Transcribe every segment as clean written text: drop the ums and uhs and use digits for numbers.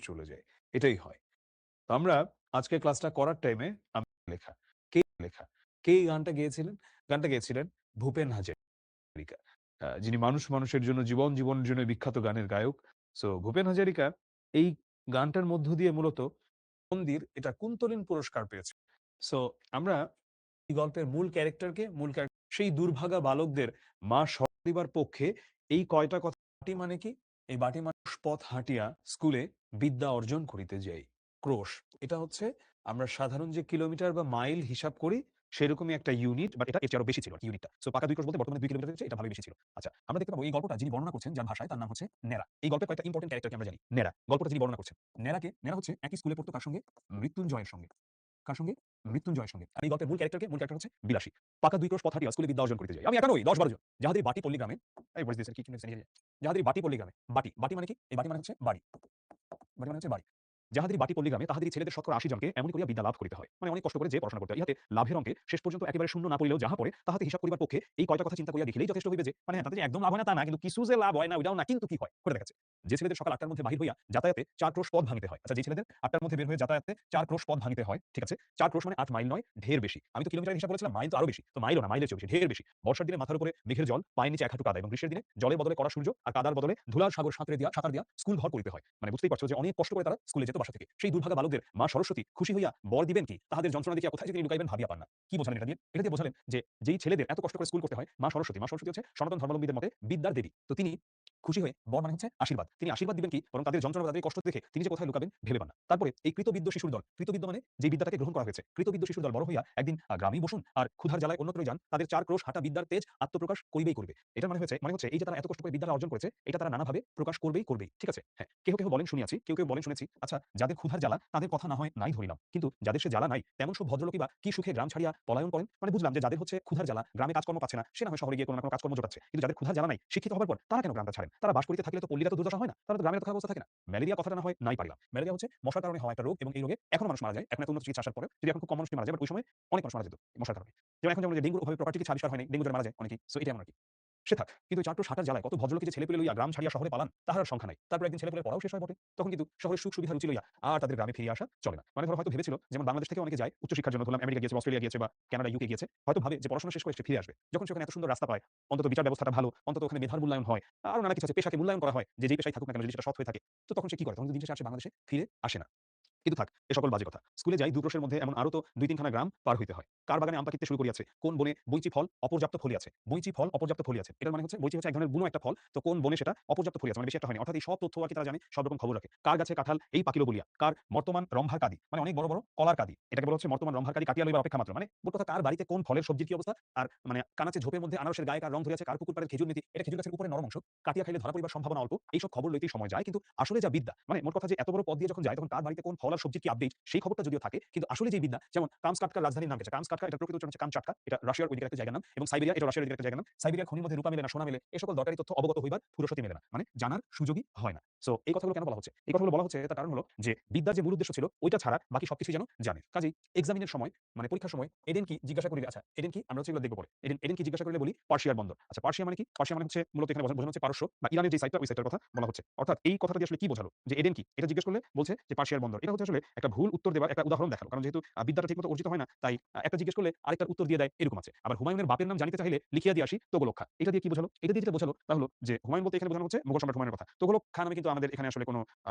চলে যায়। এটাই হয়। তো আমরা আজকে ক্লাসটা করার টাইমে লেখা লেখা কে এই গানটা গেয়েছিলেন? গানটা গেয়েছিলেন ভূপেন হাজারিকা। যিনি মানুষের জন্য জীবনের জন্য বিখ্যাত গানের গায়ক। সো ভূপেন হাজারিকা এই গানটার মধ্য দিয়ে মূলত মন্দির এটা কুন্তলীন পুরস্কার পেয়েছে। সো আমরা এই গল্পের মূল ক্যারেক্টার সেই দুর্ভাগা বালকদের মা দিবার পক্ষে এই কয়টা কথা বাটি মানে কি? এই বাটি মানুষ পথ হাঁটিয়া স্কুলে বিদ্যা অর্জন করিতে যাই। ক্রোশ এটা হচ্ছে আমরা সাধারণ যে কিলোমিটার বা মাইল হিসাব করি সেরকমই একটা ইউনিট, বাট এটা এর চেয়ে আরো বেশি ছিল ইউনিটটা। সো পাকা ২ ক্রোশ বলতে বর্তমানে ২ কিলোমিটার হচ্ছে, এটা ভালোই বেশি ছিল। আচ্ছা, আমরা দেখতে পাবো এই গল্পটা যিনি বর্ণনা করছেন যার ভাষায়, তার নাম হচ্ছে ন্যাড়া। এই গল্পের কয়েকটা ইম্পোর্টেন্ট ক্যারেক্টারকে আমরা জানি। ন্যাড়া গল্পটা যিনি বর্ণনা করছেন। ন্যাড়া হচ্ছে একই স্কুলে পড়তো কার সঙ্গে? মৃত্যুঞ্জয়ের সঙ্গে। কার সঙ্গে? মৃত্যুঞ্জয়ের সঙ্গে। আর এই গল্পের মূল ক্যারেক্টার হচ্ছে বিলাসী। পাকা ২ ক্রোশ পথ হাঁটিয়া স্কুলে বিদ্যা অর্জন করিতে যাই। আমি একা নই, ১০-১২ জন। যাহাদের বাটি পল্লী গ্রামে, এই what is this? কি যাহাদের বাটি পল্লী গ্রামে, বাটি মানে কি? এই বাটি মানে হচ্ছে বাড়ি। বাটি মানে হচ্ছে বাড়ি। যাহাদের বাটি পল্লী গ্রামে তাহাদের ছেলেদের শতকরা ৮০ জনকে এমন করিয়া বিদ্যা লাভ করিতে হয়। মানে অনেক কষ্ট করে যে পড়াশোনা করতে হয়। ইহাতে লাভের অঙ্কে শেষ পর্যন্ত একেবারে শূন্য না পড়িলেও যাহা পড়ে তাহাতে হিসাব করিবার পক্ষে এই কয়টা কথা চিন্তা করিয়া দেখিলেই যথেষ্ট হইবে যে, মানে হ্যাঁ, তাতে যে একদম লাভ হয় না তা না, কিন্তু কিছু যে লাভ হয় না ওইটাও না, কিন্তু কি হয় করে দেখাচ্ছে। যে ছেলেদের সকাল ৮টার মধ্যে বাহির হইয়া যাতায়াতে ৪ ক্রোশ পথ ভাঙিতে হয়। আচ্ছা, যে ছেলেদের ৮টার মধ্যে বের হয়ে যাতায়াতে ৪ ক্রোশ পথ ভাঙিতে হয়, ঠিক আছে? ৪ ক্রোশ মানে ৮ মাইল নয়, ঢের বেশি। আমি তো কিলোমিটার হিসাব বলেছিলাম, মাইল তো আরো বেশি। তো মাইলও না, মাইলের চেয়েও বেশি, ঢের বেশি। বর্ষার দিনে মাথার উপরে মেঘের জল, পায়ের নিচে এক হাঁটু কাদা, এবং গ্রীষ্মের দিনে জলের বদলে কড়া সূর্য আর কাদার বদলে ধুলার সাগর সাঁতার দিয়া স্কুল ঘর করিতে হয়। মানে বুঝতেই পারছো যে অনেক কষ্ট করে তারা স্কুলে যেত বাসা থেকে। সেই দুর্ভাগা বালকদের মা সরস্বতী খুশি হইয়া বর দিবেন কি? তাহাদের যন্ত্রণা দেখিয়া কোথায় যে তিনি লুকাইবেন ভাবিয়া পান না। কি বোঝালেন এটা দিয়ে? এটা দিয়ে বোঝালেন যে যেই ছেলেদের এত কষ্ট করে স্কুল করতে হয়, মা সরস্বতী হচ্ছে সনাতন ধর্মাবলম্বীদের মতে বিদ্যার দেবী। তো তিনি খুশি হয়ে, বর মানে হচ্ছে আশীর্বাদ, তিনি আশীর্বাদ দিবেন কি? বরং তাদের যন্ত্রণা, তাদের কষ্ট দেখে তিনি যে কোথায় লুকাবেন ভেবে পান না। তারপরে এই কৃতবিদ্য শিশুর দল, কৃতবিদ্য মানে যে বিদ্যাটাকে গ্রহণ করা হয়েছে, কৃতবিদ্য শিশুর দল বড় হইয়া একদিন গ্রামেই বসুন আর ক্ষুধার জ্বালায় অন্যত্র যান, তাদের ৪ ক্রোশ হাঁটা বিদ্যার তেজ আত্মপ্রকাশ করিবেই করবে। এটার মানে হচ্ছে এই যে তারা এত কষ্ট করে বিদ্যাটা অর্জন করেছে, এটা তারা নানাভাবে প্রকাশ করবেই। ঠিক আছে? হ্যাঁ, কেউ বলেন শুনিয়াছি, কেউ বলেন শুনেছি। আচ্ছা, যাদের ক্ষুধার জ্বালা তাদের কথা না হয় নাই ধরিলাম, কিন্তু যাদের সে জ্বালা নাই তেমন সব ভদ্রলোকই বা কি সুখে গ্রাম ছাড়িয়া পলায়ন করেন। মানে বুঝলাম যে যাদের হচ্ছে ক্ষুধার জ্বালা, গ্রামে কাজকর্ম পাচ্ছে না, সে না হয় শহরে গিয়ে কোনো না কোনো কাজকর্ম জোটাচ্ছে, কিন্তু যাদের ক্ষুধার জ্বালা নাই, শিক্ষিত হবার পর তারা কেন গ্রামটা ছাড়েন? তারা বাস করিতে থাকলে তো পল্লীরা তো দুর্দশা হয় না, তারা তো গ্রামের তো খারাপ অবস্থা থাকে না। ম্যালেরিয়া কথাটা না হয় নাই পারিলাম। ম্যালেরিয়া হচ্ছে মশার কারণে হওয়া একটা রোগ, এবং এই রোগে এখনো মানুষ মারা যায়। এখন এত উন্নত চিকিৎসা আসার পরে যদি এখন খুব কম মানুষ মারা যায়, বাট ওই সময় অনেক মানুষ মারা যেত মশার কারণে। যেমন এখন যেমন ডেঙ্গুর ওভাবে প্রপার চিকিৎসা আবিষ্কার হয় নাই, ডেঙ্গু জ্বরে মারা যায় অনেকেই। সো এটা এমন আরকি। সে থাক। কিন্তু ৪ ক্রোশ হাঁটার জ্বালায় কত ভদ্রলোকে যে ছেলেপেলে লইয়া গ্রাম ছাড়িয়া শহরে পালান, তাহার আর সংখ্যা নাই। তারপর একদিন ছেলেপেলের পড়াও শেষ হয় বটে। তখন কিন্তু শহরের সুখ সুবিধা রুচি লইয়া আর তাদের গ্রামে ফিরে আসা চলে না। মানে ধরো হয়তো ভেবেছিল, যেমন বাংলাদেশ থেকে অনেকে যায় উচ্চশিক্ষার জন্য, ধরলাম আমেরিকা গিয়েছে, অস্ট্রেলিয়া গিয়েছে বা কানাডা, ইউকে গিয়েছে। হয়তো ভাবে যে পড়াশোনা শেষ করে সে ফিরে আসবে। যখন সেখানে এত সুন্দর রাস্তা পায়, অন্তত বিচার ব্যবস্থাটা ভালো, অন্তত ওখানে মেধার মূল্যায়ন হয়। আরো নানা কিছু আছে, পেশাকে মূল্যায়ন করা হয় যে যেই পেশায় থাকুক না কেন, যদি সেটা সৎ হয়ে থাকে। তো তখন সে কি করে? তখন দিন শেষে আসে বাংলাদেশে ফিরে আসে না। কিন্তু থাক, এ সকল বাজে কথা। স্কুলে যাই ২ ক্রোশের মধ্যে এমন আরো তো ২-৩ খানা গ্রাম পার হইতে হয়। কার বাগানে আম পাকিতে শুরু করিয়াছে, কোন বনে বৈচি ফল অপর্যাপ্ত ফলিয়াছে। বৈচি ফল অপর্যাপ্ত ফলিয়াছে। এটার মানে হচ্ছে বৈচি হচ্ছে এক ধরনের বুনো একটা ফল। তো কোন বনে সেটা অপর্যাপ্ত ফলিয়াছে, মানে বেশি একটা হয়নি। অর্থাৎ এই সব তথ্য আরকি তারা জানে, সব রকম খবর রাখে। কার গাছে কাঁঠাল এই পাকিল বলিয়া, কার বর্তমান রম্ভার কাদি, মানে অনেক বড় কলার কাদি। এটাকে বলা হচ্ছে বর্তমান রম্ভার কাদি কাটিয়া লইবার অপেক্ষা মাত্র। মানে মোট কথা কার বাড়িতে কোন ফলের সবজির কি অবস্থা, আর মানে কানাচে ঝোপের মধ্যে আনারসের গায়ে কার রং ধরিয়াছে, কার পুকুর পাড়ের খেজুর নীতি, এটা খেজুর গাছের উপরে নরম অংশ, কাটিয়া খাইলে ধরা পড়িবার সম্ভাবনা অল্প। এইসব খবর লইতেই সময় যায়। কিন্তু আসলে যা বিদ্যা, মানে মোট কথা যে এত বড় পথ দিয়ে যখন যায়, তখন কার বাড়িতে কোন ফল আর সবজির কি আপডেট, সেই খবরটা যদিও থাকে, কিন্তু আসলে যে বিদ্যা, যেমন কামস্কাটকার রাজধানীর নাম কি? কামস্কাটকা, এটা প্রকৃত উচ্চারণ হচ্ছে কামচাটকা। এটা রাশিয়ার ওইদিকের একটা জায়গার নাম, এবং সাইবেরিয়া, এটা রাশিয়ার ওইদিকের একটা জায়গার নাম। সাইবেরিয়ার খনির মধ্যে রূপা মেলে না সোনা মেলে, এই সকল দরকারি তথ্য অবগত হইবার ফুরসতি মেলে না। মানে জানার সুযোগই হয় না। সো এই কথাগুলো কেন বলা হচ্ছে? এই কথাগুলো বলা হচ্ছে তার কারণ হলো যে বিদ্যার যে মূল উদ্দেশ্য ছিল ওইটা ছাড়া বাকি সবকিছুই যেন জানে। কাজেই এক্সামিনের সময়, মানে পরীক্ষার সময় এডেন কি জিজ্ঞাসা করিলে, আচ্ছা এডেন কি আমরা হচ্ছে এগুলো দেখব পরে। এডেন কি জিজ্ঞাসা করিলে বলি পার্সিয়ার বন্দর। আচ্ছা, পার্সিয়া মানে কি? পার্সিয়া মানে হচ্ছে মূলত এখানে বোঝানো হচ্ছে পারস্য বা ইরানের যে সাইটটা, ওই সাইটটার কথা বলা হচ্ছে। অর্থাৎ এই কথাটা দিয়ে আসলে কি বোঝালো যে এডেন কি? এটা জিজ্ঞেস করলে বলছে যে পার্সিয়ার বন্দর। এটা হচ্ছে আসলে একটা ভুল উত্তর দেবার একটা উদাহরণ দেখালো। কারণ যেহেতু বিদ্যাটা ঠিকমতো অর্জিত হয় না, তাই একটা জিজ্ঞেস করলে আরেকটার উত্তর দিয়ে দেয়, এরকম আছে। আবার হুমায়ুনের বাপের নাম জানিতে চাইলে লিখিয়া দিয়ে আসি তোগলক খা। এটা দিয়ে কি বোঝালো? এটা দিয়ে যেটা বোঝালো তা হলো যে হুমায়ুন বলতে এখানে বোঝানো হচ্ছে মোগল সম্রাট হুমায়ুনের কথা। তোগলক খান নামে কিন্তু আমাদের এখানে আসলে কোনো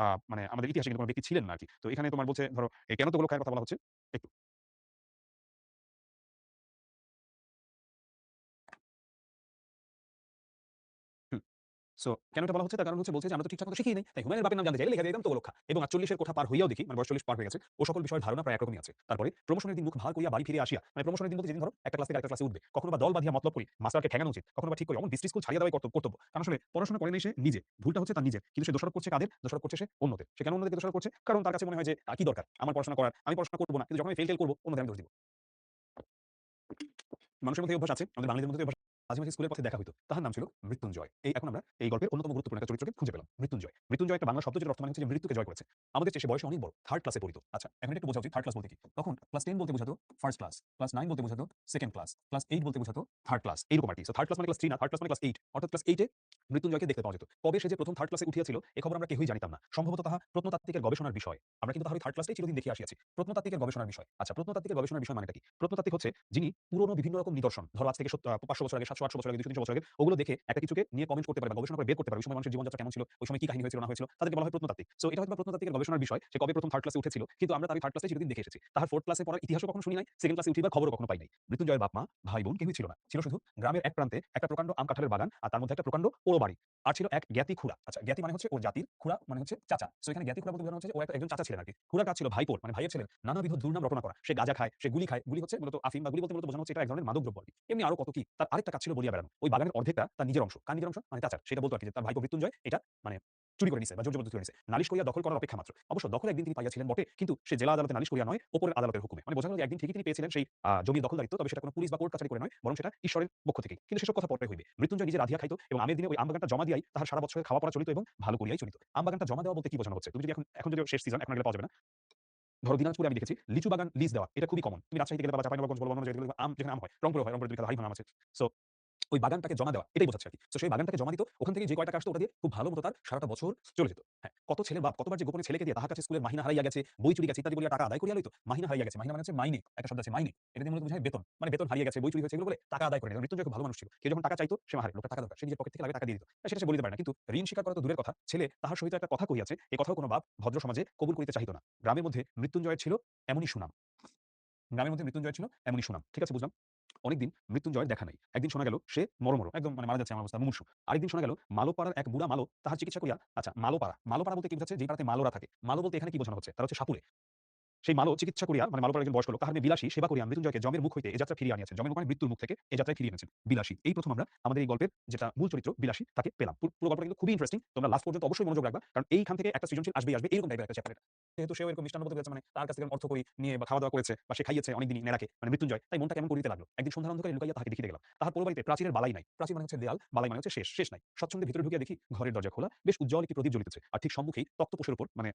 মানে আমাদের ইতিহাসে কিন্তু কোনো ব্যক্তি ছিলেন না আরকি। তো এখানে তোমার বলছে ধরো কেন তোগলক খাঁর কথা বলা হচ্ছে? একটু হুম। সো কেন এটা বলা হচ্ছে? তার কারণ হচ্ছে বলছে যে আমরা তো ঠিকঠাক মতো শিখিই নাই। তাই হুমায়ুনের বাপের নাম জানতে চাইলে লিখে দিয়ে দিতাম তোগলক খা। এবং ৪৮ এর কোঠা পার হইয়াও দেখি, মানে বয়স ৪০ পার হয়ে গেছে। ও সকল বিষয়ের ধারণা প্রায় একরকমই আছে। তারপরে প্রমোশনের দিন মুখ ভার করিয়া বাড়ি ফিরে আসিয়া, মানে প্রমোশনের দিন বলতে যেদিন ধরো একটা ক্লাস থেকে আরেকটা ক্লাসে উঠবে। কখনো বা দল বাঁধিয়া মতলব করি মাস্টারকে ঠেঙানো উচিত। কখনো বা ঠিক করি অমন বিশ্রী স্কুল ছাড়িয়া দেওয়াই কর্তব্য। কারণ আসলে পড়াশোনা করে নাই সে নিজে। ভুলটা হচ্ছে তার নিজের। কিন্তু সে দোষারোপ করছে কাদের? দোষারোপ করছে সে অন্যদের। সে কেন অন্যদেরকে দোষারোপ করছে? কারণ তার কাছে মনে হয় যে কি দরকার আমার পড়াশোনা করার? আমি পড়াশোনা করব না। কিন্তু যখন আমি ফেল টেল করব অন্যদের আমি দোষ দিব। মানুষের মধ্যে এই অভ্যাস আছে, আমাদের বাঙালিদের মধ্যে এই অভ্যাস মাঝে, মাঝে স্কুলের পথে দেখা হইতো। তাহার নাম ছিল মৃত্যুঞ্জয়। এখন আমরা এই গল্পের অন্যতম গুরুত্বপূর্ণ একটা চরিত্রকে খুঁজে পেলাম। মৃত্যুঞ্জয়। মৃত্যুঞ্জয় একটা বাংলা শব্দ যেটার অর্থ মানে হচ্ছে যে মৃত্যুকে জয় করেছে। আমাদের চেয়ে সে বয়সে অনেক বড়। 3rd ক্লাসে পড়িত। আচ্ছা, এখন এটা একটু বোঝা উচিত 3rd ক্লাস বলতে কি? তখন ক্লাস 10 বলতে বোঝাতো 1st ক্লাস, ক্লাস 9 বলতে বোঝাতো 2nd ক্লাস, ক্লাস 8 বলতে বোঝাতো 3rd ক্লাস। এইরকম আরকি। সো 3rd ক্লাস মানে ক্লাস 3 না, 3rd ক্লাস মানে ক্লাস 8। অর্থাৎ ক্লাস 8 এ মৃত্যুঞ্জয়কে দেখতে পাওয়া যেত। কবে সে যে ১ম 3rd ক্লাসে উঠিয়াছিল এ খবর আমরা কেউই জানিতাম না। সম্ভবত তাহা প্রত্নতাত্ত্বিকের গবেষণার বিষয়। আমরা কিন্তু তাহলে 3rd ক্লাসটাই চিরদিন দেখে আসিয়াছি। প্রত্নতাত্ত্বিকের গবেষণার বিষয়। আচ্ছা, প্রত্নতাত্ত্বিকের গবেষণার বিষয় মানেটা কি? প্রত্নতাত্ত্বিক হচ্ছে যিনি পুরনো বিভিন্ন রকম নিদর্শন, ধরো আজ থেকে ৫০০ বছর আগে, ৭০০-৮০০ বছর আগে, ২০০-৩০০ বছর আগে ওগুলো দেখে একটা কিছুকে নিয়ে কমেন্ট করতে পারে বা গবেষণা করে বের করতে পারে। ওই সময় মানুষের জীবনযাত্রা কেমন ছিল, ওই সময় কি কাহিনী হয়েছিল না হয়েছিল, তাদেরকে বলা হয় প্রত্নতাত্ত্বিক। সো এটা হয়তো প্রত্নতাত্ত্বিকের গবেষণার বিষয়। সে কবে ১ম 3rd ক্লাসে উঠেছিল, কিন্তু আমরা তার 3rd ক্লাসে চিরদিন দেখে এসেছি। তাহার 4th ক্লাসে পড়ার ইতিহাসও কখনো শুনি নাই, 2nd ক্লাসে উঠিবার খবরও কখনো পাই নাই। মৃত্যুঞ্জয়ের বাপ-মা, ভাই-বোন কেউই ছিল না। ছিল শুধু গ্রামের এক প্রান্তে একটা প্রকাণ্ড আম কাঁঠালের বাগান আর তার মধ্যে একটা প্রকাণ্ড পোড়ো বাড়ি। আর ছিল এক জ্ঞাতি খুড়া। আচ্ছা, জ্ঞাতি মানে হচ্ছে ওর জাতির, খুড়া মানে হচ্ছে চাচা। সো এখানে জ্ঞাতি খুড়া বলতে বোঝানো হচ্ছে যে ও একজন চাচা ছিলেন আরকি। খুড়ার কাজ ছিল ভাইপোর মানে ভাইয়ের ছেলের নানাবিধ দুর্নাম রটনা করা। সে গাঁজা খায়, সে গুলি খায়। গুলি হচ্ছে মূলত আফিম বা গুলি বলতে মূলত বোঝানো হচ্ছে এটা এক ধরনের মাদকদ্রব্য আরকি। এমনি আরো কত কি। তার আরেকটা কাজ ছিল বলিয়া বেড়ানো। ওই বাগানের অর্ধেকটা তার নিজের অংশ। কার নিজের অংশ? মানে চাচার। সেটা বলতো আরকি যে তার ভাইপো মৃত্যুঞ্জয় এটা মানে চুরি করে নিছে বা জোর জবরদস্তি করে নিছে। নালিশ করিয়া দখল করার অপেক্ষা মাত্র। অবশ্য দখল একদিন তিনি পাইয়াছিলেন বটে, কিন্তু সে জেলা আদালতে নালিশ করিয়া নয়, উপরের আদালতের হুকুমে। মানে বোঝা গেল যে একদিন ঠিকই তিনি পেয়েছিলেন সেই জমির দখলদারিত্ব, তবে সেটা কোনো পুলিশ বা কোর্ট কাচারি করে নয়, বরং সেটা ঈশ্বরের পক্ষ থেকেই। কিন্তু সেসব কথা পরে হইবে। মৃত্যুঞ্জয় নিজে রাধিয়া খাইত এবং আমের দিনে ওই আম বাগানটা জমা দিয়াই তাহার সারা বছরের খাওয়া পড়া চলিত এবং ভালো করিয়াই চলিত। আম বাগানটা জমা দেওয়া বলতে কি বোঝানো হচ্ছে? তুমি যদি এখন যদিও শেষ সিজন, এখন আর এগুলো পাওয়া যাবে না। ধরো দিনাজপুরে আমি দেখেছি লিচু বাগান লিজ দেওয়া। এটা খুবই কমন। তুমি রাজশাহীতে গেলে বা চাঁপাইনবাবগঞ্জ বলো, অন্যান্য জায়গায় গেলে আম যেখানে আম হয়, রংপুরে হয়, রংপুরে ২ খাদা হাড়ি ভাঙা আম আছে। সো ওই বাগানটাকে জমা দেওয়া এটাই বোঝাচ্ছে আরকি। তো সেই বাগানটাকে জমা দিত। ওখান থেকে যে কয় টাকা আসতো ওটা দিয়ে খুব ভালো মতো তার সারাটা বছর চলে যেত। হ্যাঁ, কত ছেলের বাপ কতবার যে গোপনে ছেলেকে দিয়ে তাহার কাছে স্কুলের মাহিনা হারাইয়া গেছে, বই চুরি গেছে ইত্যাদি বলিয়া টাকা আদায় করিয়া লইত। মাহিনা হারাইয়া গেছে। মাহিনা মানে হচ্ছে মাইনে। একটা শব্দ আছে মাইনে। এটা দিয়ে মূলত বোঝায় বেতন। মানে বেতন হারিয়ে গেছে, বই চুরি হয়েছে এগুলো বলে টাকা আদায় করে নিত। মৃত্যুঞ্জয় খুব ভালো মানুষ ছিল। কেউ যখন টাকা চাইতো সে মারে। লোকটা টাকা দরকার। সে নিজের পকেট থেকে লাগে টাকা দিয়ে দিত। সেটা সে বলিতে পারে না। কিন্তু ঋণ স্বীকার করা তো দূরের কথা। ছেলে তাহার সহিত একটা কথা কহিয়াছে। এই কথাও কোনো বাপ ভদ্র সমাজে কবুল করিতে চাহিত না। গ্রামের মধ্যে মৃত্যুঞ্জয়ের ছিল এমনই সুনাম। গ্রামের মধ্যে মৃত্যুঞ্জয়ের ছিল এমনই সুনাম। ঠিক আছে, বুঝলাম। অনেকদিন মৃত্যুঞ্জয়ের দেখা নাই। একদিন শোনা গেল সে মর একদম মানে মারা যাচ্ছে, আমার অবস্থা মুমূর্ষু। আরেকদিন শোনা গেল মালোপাড়ার এক বুড়া মালো তাহার চিকিৎসা করিয়া, আচ্ছা মালোপাড়া, মালোপাড়া বলতে কি বোঝাচ্ছে? যে পাড়াতে মালোরা থাকে। মালো বলতে এখানে কি বোঝানো হচ্ছে? তারা হচ্ছে সাপুড়ে। সেই মালো চিকিৎসা করিয়া মানে মালোপাড়ার একজন বয়স্ক লোক তাহার মেয়ে বিলাসী সেবা করিয়া মৃত্যুঞ্জয়কে যমের মুখ হইতে এ যাত্রা ফিরিয়ে আনিয়াছেন। যমের মুখ মানে মৃত্যুর মুখ থেকে এ যাত্রায় ফিরিয়ে এনেছেন বিলাসী। এই প্রথম আমরা আমাদের এই গল্পের যেটা মূল চরিত্র বিলাসী তাকে পেলাম। পুরো গল্পটা কিন্তু খুবই ইন্টারেস্টিং। তোমরা লাস্ট পর্যন্ত অবশ্যই মনোযোগ রাখবা, কারণ এইখান থেকে একটা সৃজনশীল আসবেই আসবে, এরকম টাইপের একটা চ্যাপ্টার। যেহেতু সেও এরকম মিষ্টান্ন বলতে গেছে, মানে তার কাছ থেকে অর্থ করি নিয়ে বা খাওয়া দাওয়া করেছে বা সে খাইয়েছে অনেকদিনই নেড়াকে মানে মৃত্যুঞ্জয়, তাই মনটা কেমন করিতে লাগলো। একদিন সন্ধ্যার অন্ধকারে লুকাইয়া তাহাকে দেখিতে গেলাম। তাহার পুরো বাড়িতে প্রাচীরের বালাই নাই। প্রাচীর মানে হচ্ছে দেয়াল, বালাই মানে হচ্ছে শেষ, শেষ নাই। স্বচ্ছন্দে ভিতরে ঢুকিয়া দেখি ঘরের দরজা খোলা, বেশ উজ্জ্বল একটি প্রদীপ জ্বলিতেছে। আর ঠিক সম্মুখেই তক্তপোষের উপর মানে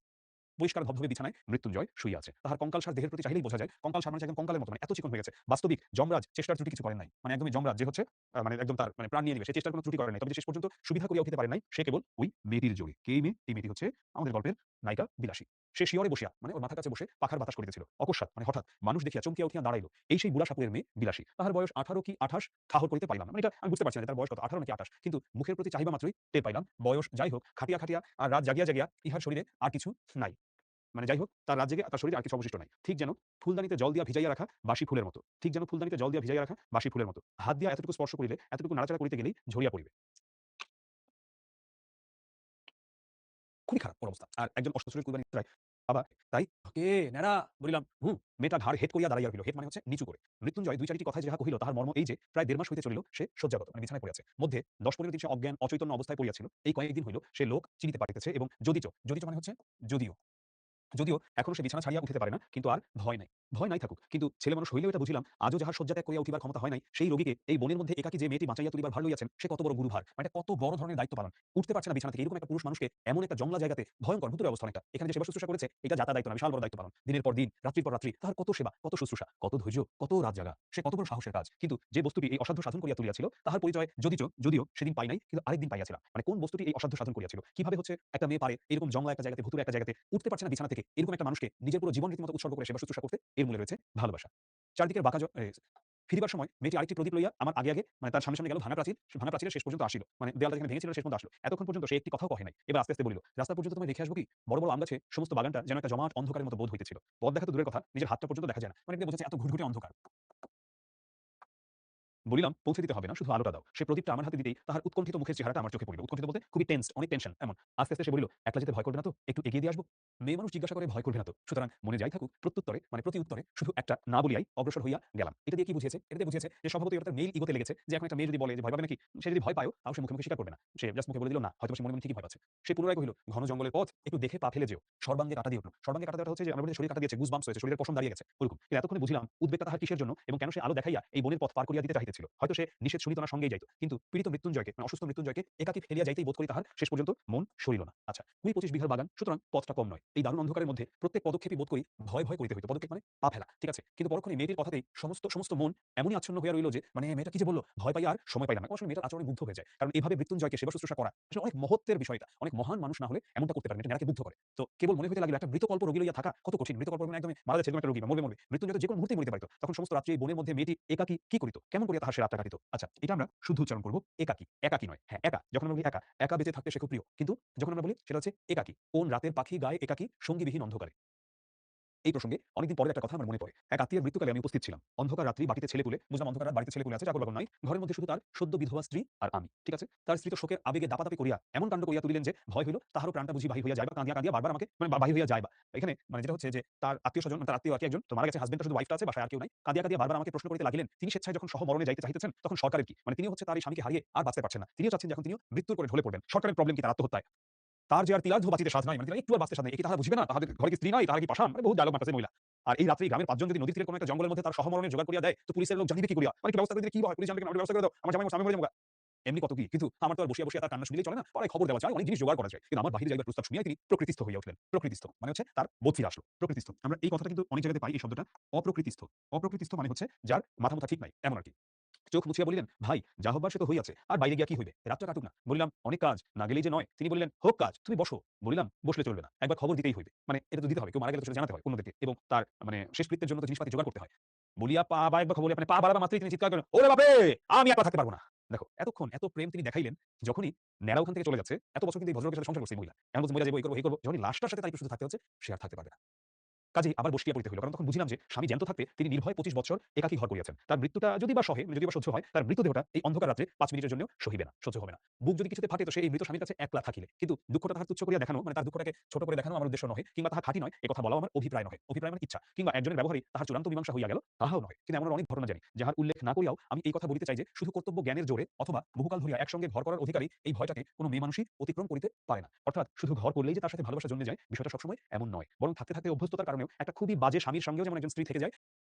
পরিষ্কার ধবধবে বিছানায় মৃত্যুঞ্জয় শুয়ে আছে। তাহার কঙ্কালসার দেহের প্রতি চাহিলেই বোঝা যায় কঙ্কালসার মানে একদম কঙ্কালের মতো, মানে এত চিকন হয়ে গেছে। বাস্তবিক যমরাজ চেষ্টার ত্রুটি কিছু করেন নাই। মানে একদমই যমরাজ যে হচ্ছে মানে একদম তার মানে প্রাণ নিয়ে নিবে, সে চেষ্টার কোনো ত্রুটি করেন নাই। তবে যে শেষ পর্যন্ত সুবিধা করিয়া উঠিতে পারেন নাই সে কেবল ওই মেয়েটির জোরে। কে এই মেয়ে? এই মেয়েটি হচ্ছে আমাদের গল্পের নায়িকা বিলাসী। সে শিয়রে বসিয়া মানে ওর মাথার কাছে বসে পাখার বাতাস করিতেছিল। অকস্মাৎ মানে হঠাৎ মানুষ দেখিয়া চমকিয়া উঠিয়া দাঁড়াইল। এই সেই বুড়া সাপুড়ের মেয়ে বিলাসী। তাহার বয়স 18 কি 28 ঠাহর করিতে পারিলাম না। মানে এটা আমি বুঝতে পারছি না যে তার বয়স কত, 18 নাকি 28। কিন্তু মুখের প্রতি চাহিবা মাত্রই টের পাইলাম বয়স। যাই হোক, খাটিয়া খাটিয়া আর রাত জাগিয়া জাগিয়া ইহার শরীরে আর কিছু নাই। মানে যাই হোক, তার রাত জেগে তার শরীরে আর কিছু অবশিষ্ট নাই। ঠিক যেন ফুলদানিতে জল দিয়া ভিজাইয়া রাখা বাসি ফুলের মতো। ঠিক যেন ফুলদানিতে জল দিয়া ভিজাইয়া রাখা বাসি ফুলের মতো। হাত দিয়া এতটুকু স্পর্শ করিলে, এতটুকু নাড়াচাড়া করিতে গেলেই ঝরিয়া পড়িবে। খুবই খারাপ ওর অবস্থা। আর একজন অশ্বশরীর কুরবানি প্রায় বাবা, তাই কে ন্যাড়া বলিলাম, মেয়েটা ঘাড় হেট করিয়া দাঁড়াইয়া রহিল। হেট মানে হচ্ছে নিচু করে। মৃত্যুঞ্জয় ২-৪টি কথায় যাহা কহিল তাহার মর্ম এই যে প্রায় ১.৫ মাস হইতে চলিল সে শয্যাগত মানে বিছানায় পড়িয়াছে। মধ্যে ১০-১৫ দিন সে অজ্ঞান অচৈতন্য অবস্থায় পড়িয়াছিল। এই কয়েকদিন হইল সে লোক চিনিতে পারিতেছে এবং যদিচ মানে হচ্ছে যদিও যদিও এখনো সে বিছানা ছাড়িয়া উঠিতে পারে না, কিন্তু আর ভয় নাই। ভয় নাই থাকুক, কিন্তু ছেলে মানুষ হইলেও এটা বুঝিলাম আজও যাহার শয্যা ত্যাগ করিয়া উঠিবার ক্ষমতা হয় নাই, সেই রোগীকে এই বনের মধ্যে একাকী যে মেয়েটি বাঁচাইয়া তুলিবার ভার লইয়াছেন সে কত বড় গুরুভার, মানে এটা কত বড় ধরনের দায়িত্ব পালন। উঠতে পারছে না বিছানা থেকে এরকম একটা পুরুষ মানুষকে এমন একটা জংলা জায়গাতে ভয়ঙ্কর ভূতুড়ে অবস্থা অনেকটা। এখানে যে সেবা শুশ্রূষা করেছে এটা যাতা দায়িত্ব না, বিশাল বড় দায়িত্ব পালন। দিনের পর দিন, রাত্রির পর রাত্রি তাহার কত সেবা, কত শুশ্রূষা, কত ধৈর্য, কত রাত জাগা। সে কত বড় সাহসের কাজ। কিন্তু যে বস্তুটি এই অসাধ্য সাধন করিয়া তুলিয়াছিল তাহার পরিচয় যদিও সেদিন পাই নাই, কিন্তু আরেকদিন পাইয়াছিলাম। মানে কোন বস্তুটি এই অসাধ্য সাধন করিয়াছিল? কিভাবে হচ্ছে একটা মেয়ে পারে এরকম জংলা একটা জায়গাতে, ভুতুড়ে একটা জায়গাতে উঠতে পারছে না বিছানা থেকে, এরকম একটা মানুষকে নিজের পুরো জীবন রীতিমতো উৎসর্গ করে সেবা শুশ্রূষা করতে, এর মূলে রয়েছে ভালোবাসা। চারদিকের বাঁকা ফিরিবার সময় মেয়েটি আরেকটি প্রদীপ লইয়া আমার আগে মানে তার সামনে গেল। ভাঙা প্রাচীর, সে ভাঙা প্রাচীরের শেষ পর্যন্ত আসিল। মানে দেয়ালটা যেখানে ভেঙেছিল শেষ পর্যন্ত আসলো। এতক্ষণ পর্যন্ত সে একটি কথাও কহে নাই। এবার আস্তে আস্তে বলিল, রাস্তা পর্যন্ত তোমায় দেখে আসবো কি? বড় বড় আম গাছে সমস্ত বাগানটা যেন একটা জমাট অন্ধকারের মতো বোধ হইতেছিল। পথ দেখা তো দূরের কথা, নিজের হাতটা পর্যন্ত দেখা যায় না। মানে এটা বোঝাচ্ছে এত ঘুটঘুটে অন্ধকার। বলিলাম, পৌঁছে দিতে হবে না, শুধু আলোটা দাও। সে প্রদীপটা আমার হাতে দিতেই তাহার উৎকণ্ঠিত মুখের চেহারাটা আমার চোখে পড়িল। উৎকণ্ঠিত বলতে খুবই টেনসড, অনেক টেনশন এমন। আস্তে আস্তে সে বলিল, একলা যেতে ভয় করবে না তো? একটু এগিয়ে দিয়ে আসবো? মেয়ে মানুষ জিজ্ঞাসা করে ভয় করবে না তো? সুতরাং মনে যাই থাকুক, প্রত্যুত্তরে মানে প্রতি উত্তরে শুধু একটা না বলিয়াই অগ্রসর হইয়া গেলাম। এটা দিয়ে কি বুঝিয়েছে? এটা দিয়ে বুঝিয়েছে যে স্বভাবতই ওটা তার মেইল ইগোতে লেগেছে যে এখন একটা মেয়ে যদি বলে যে ভয় পাবে নাকি? সে যদি ভয় পায়ও তাও সে মুখে মুখে স্বীকার করবে না। সে জাস্ট মুখে বলে দিল না, হয়তো সে মনে মনে ঠিকই ভয় পাচ্ছে। সে পুনরায় কহিল, ঘন জঙ্গলের পথ, একটু দেখে পা ফেলে যেও। সর্বাঙ্গে কাঁটা দিও না। সর্বাঙ্গে কাঁটা দেওয়াটা হচ্ছে যে আমার মধ্যে শরীরে কাঁটা দিয়েছে, গুজবাম্পস হয়েছে, শরীরের পশম দাঁড়িয়ে গেছে ওরকম। কিন্তু এতক্ষণে বুঝলাম উদ্বেগটা তাহার কিসের জন্য এবং কেন সে আলো দেখাইয়া এই বনের পথ পার করিয়া দিতে চাহিতেছিল। ছিল। হয়তো সে নিষেধ সুনিতনার সঙ্গেই যাইত। কিন্তু পীড়িত মৃত্যুঞ্জয়কে মানে অসুস্থ মৃত্যুঞ্জয়কে একাকী ফেলিয়া যাইতেই বোধ করি তাহার শেষ পর্যন্ত মন সরিল না। আচ্ছা ২০-২৫ বিঘার বাগান, সুতরাং পথটা কম নয়। এই দারুণ অন্ধকারের মধ্যে প্রত্যেক পদক্ষেপই বোধ করি ভয়, ভয় করিতে হইত। পদক্ষেপ মানে পা ফেলা। ঠিক আছে? কিন্তু পরক্ষণে মেয়েটির কথাতেই সমস্ত মন এমনই আচ্ছন্ন হইয়া রইল যে মানে মেয়েটা কি যে বলল, ভয় পাইয়া আর সময় পাইলাম না। আসলে মেয়েটার আচরণে মুগ্ধ হয়ে যায়। কারণ এভাবে মৃত্যুঞ্জয়কে সেবা শুশ্রূষা করা আসলে অনেক মহত্বের বিষয় এটা। অনেক মহান মানুষ না হলে এমনটা করতে পারে না। এটা মেয়েটাকে মুগ্ধ করে। তো কেবল মনে হইতে লাগিল একটা মৃতকল্প রোগী লইয়া থাকা কত কঠিন। মৃতকল্প মানে একদমই মারা যাচ্ছে এরকম একটা রোগী বা মরবে। মৃত্যুঞ্জয় তো যেকোনো মুহূর্তেই মরিতে পারিত। তখন সমস্ত রাত্রি এই বনের মধ্যে মেয়েটি একাকী কি করিত? কেমন করিয়া তাহার সে রাতটা কাটিত? আচ্ছা এটা আমরা শুদ্ধ উচ্চারণ করব একাকী। একাকী নয়। হ্যাঁ, একা। যখন আমরা বলি একা, একা বেঁচে থাকতে সে খুব প্রিয়। কিন্তু যখন আমরা বলি সেটা হচ্ছে একাকী। কোন রাতের পাখি গায় একাকী সঙ্গীবিহীন অন্ধকারে। এই প্রসঙ্গে অনেকদিন পরের একটা কথা আমার মনে পড়ে। এক আত্মীয়ের মৃত্যুকালে আমি উপস্থিত ছিলাম। অন্ধকার রাত্রি বাটিতে ছেলেপুলে, বুঝলাম অন্ধকার রাত বাড়িতে ছেলেপুলে আছে, চাকর-বাকর নাই। ঘরের মধ্যে শুধু তার সদ্য বিধবা স্ত্রী আর আমি। ঠিক আছে? তার স্ত্রী তো শোকের আবেগে দাপাদাপি করিয়া এমন কাণ্ড করিয়া তুলিলেন যে ভয় হইল তাহারও প্রাণটা বুঝি বাহির হইয়া যায় বা কাঁদিয়া বারবার আমাকে মানে বাহির হইয়া যায় বা। এখানে মানে যেটা হচ্ছে যে তার আত্মীয়স্বজন তার আত্মীয় আরকি একজন তো মারা গেছে, হাসব্যান্ডটা শুধু ওয়াইফটা আছে, বাসায় আর কেউ নাই। কাঁদিয়া বারবার আমাকে প্রশ্ন করিতে লাগিলেন তিনি স্বেচ্ছায় যখন সহমরণে যাইতে চাহিতেছেন তখন সরকারের কি? মানে তিনি হচ্ছে তার এই স্বামীকে হারিয়ে আর বাঁচতে পারছেন না। তিনিও চাচ্ছেন যে এখন তিনিও মৃত্যুর করে ঢলে পড়বেন। সরকারের প্রবলেম কি তার আত্মহত্যায়? তার যে আর তিলার্ধ বাঁচিতে সাধ নাই, মানে তিনার একটু আর বাঁচতে সাধ নাই। এ কি তাহারা বুঝিবে না? তাহাদের ঘরে কি স্ত্রী নাই? তাহারা কি পাষাণ? মানে বহুত ডায়লগ মারতেছে মহিলা। আর এই রাত্রি গ্রামের ৫ জন যদি নদীর তীরের কোনো একটা জঙ্গলের মধ্যে তার সহমরণের জোগাড় করিয়া দেয়, তো পুলিশের লোক জানিবে কি করিয়া? মানে কি ব্যবস্থা করে দিলে কি হয়? পুলিশ জানলে কি আমাদের ব্যবস্থা করে দাও। আমার জামাই আমি মরে যাবো গা। এমনি কত কি। কিন্তু আমার তো আর বসিয়া তার কান্না শুনলেই চলে না। পাড়ায় খবর দেওয়া যায়, অনেক জিনিস জোগাড় করা যায়। কিন্তু আমার বাহিরে যাইবার প্রস্তাব শুনিয়াই তিনি প্রকৃতিস্থ হইয়া উঠলেন। প্রকৃতিস্থ মানে হচ্ছে তার বোধ ফিরে আসলো। প্রকৃতিস্থ। আমরা এই কথাটা কিন্তু অনেক জায়গাতে পাই এই শব্দটা। অপ্রকৃতিস্থ। অপ্রকৃতিস্থ মানে হচ্ছে যার মাথা-মুথা ঠিক নাই এমন আরকি। চোখ মুছিয়া বলিলেন, "ভাই, যা হবার সে তো হইয়াছে। আর বাইরে গিয়া কি হইবে? রাতটা কাটুক না।" বলিলাম, "অনেক কাজ, না গেলেই যে নয়।" তিনি বলিলেন, "হোক কাজ, তুমি বসো।" বলিলাম, "বসলে চলবে না। একবার খবর দিতেই হইবে। মানে এটা তো দিতে হবে। কেউ মারা গেলে তো সেটা জানাতে হয় অন্যদেরকে এবং তার মানে শেষকৃত্যের জন্য তো জিনিসপাতি জোগাড় করতে হয়।" বলিয়া পা একবার খবর মানে পা বাড়াবা মাত্রই তিনি চিৎকার করেন, "ওরে বাপরে! আমি আর থাকতে পারব না।" দেখো, এতক্ষণ এত প্রেম তিনি দেখাইলেন, যখনই ন্যাড়া ওখান থেকে চলে যাচ্ছে, এত বছর কিন্তু এই ভদ্রলোকের সাথে সংসার করছে এই মহিলা। এখন বলছে মইরা যাবো, এই করব। যখনই লাশটার সাথে তার একটু শুধু থাকতে হচ্ছে, সে আর থাকতে পারবে না। কাজেই আবার বসিয়া পড়িতে হইল। কারণ তখন বুঝিলাম যে স্বামী জ্যান্ত থাকতে তিনি নির্ভয় ২৫ বৎসর একাকী ঘর করিয়াছেন। তার মৃত্যুটা যদি বা সহে, যদি বা সহ্য হয়, তার মৃতদেহটা এই অন্ধকার রাত্রে ৫ মিনিটের জন্যও সহিবে না, সহ্য হবে না। বুক যদি কিছুতে ফাটে তো সে এই মৃত স্বামীর কাছে একলা থাকিলে। কিন্তু দুঃখটা তাহার তুচ্ছ করিয়া দেখানো, মানে তার দুঃখটাকে ছোট করে দেখানো আমার উদ্দেশ্য নহে, কিংবা তাহা খাঁটি নয়, এ কথা বলাও আমার অভিপ্রায় নহে। অভিপ্রায় মানে ইচ্ছা। কিংবা একজনের ব্যবহারেই তাহার চূড়ান্ত মীমাংসা হইয়া গেল, তাহাও নহে। কিন্তু এমন অনেক ঘটনা জানি, যাহার উল্লেখ না করিয়াও আমি এই কথা বলিতে চাই যে শুধু কর্তব্য জ্ঞানের জোরে অথবা বহুকাল ধরিয়া একসঙ্গে ঘর করার অধিকারী এই ভয়টাকে কোন মেয়ে মানুষই অতিক্রম করিতে পারে না। অর্থাৎ শুধু ঘর করলেই যে তার সাথে ভালোবাসা জন্মে যায়, বিষয়টা সবসময় এমন নয়। বরং থাকতে অভ্যস্ততার কারণেও একটা খুবই বাজে স্বামীর সঙ্গেও যেমন একজন স্ত্রী থেকে যায়,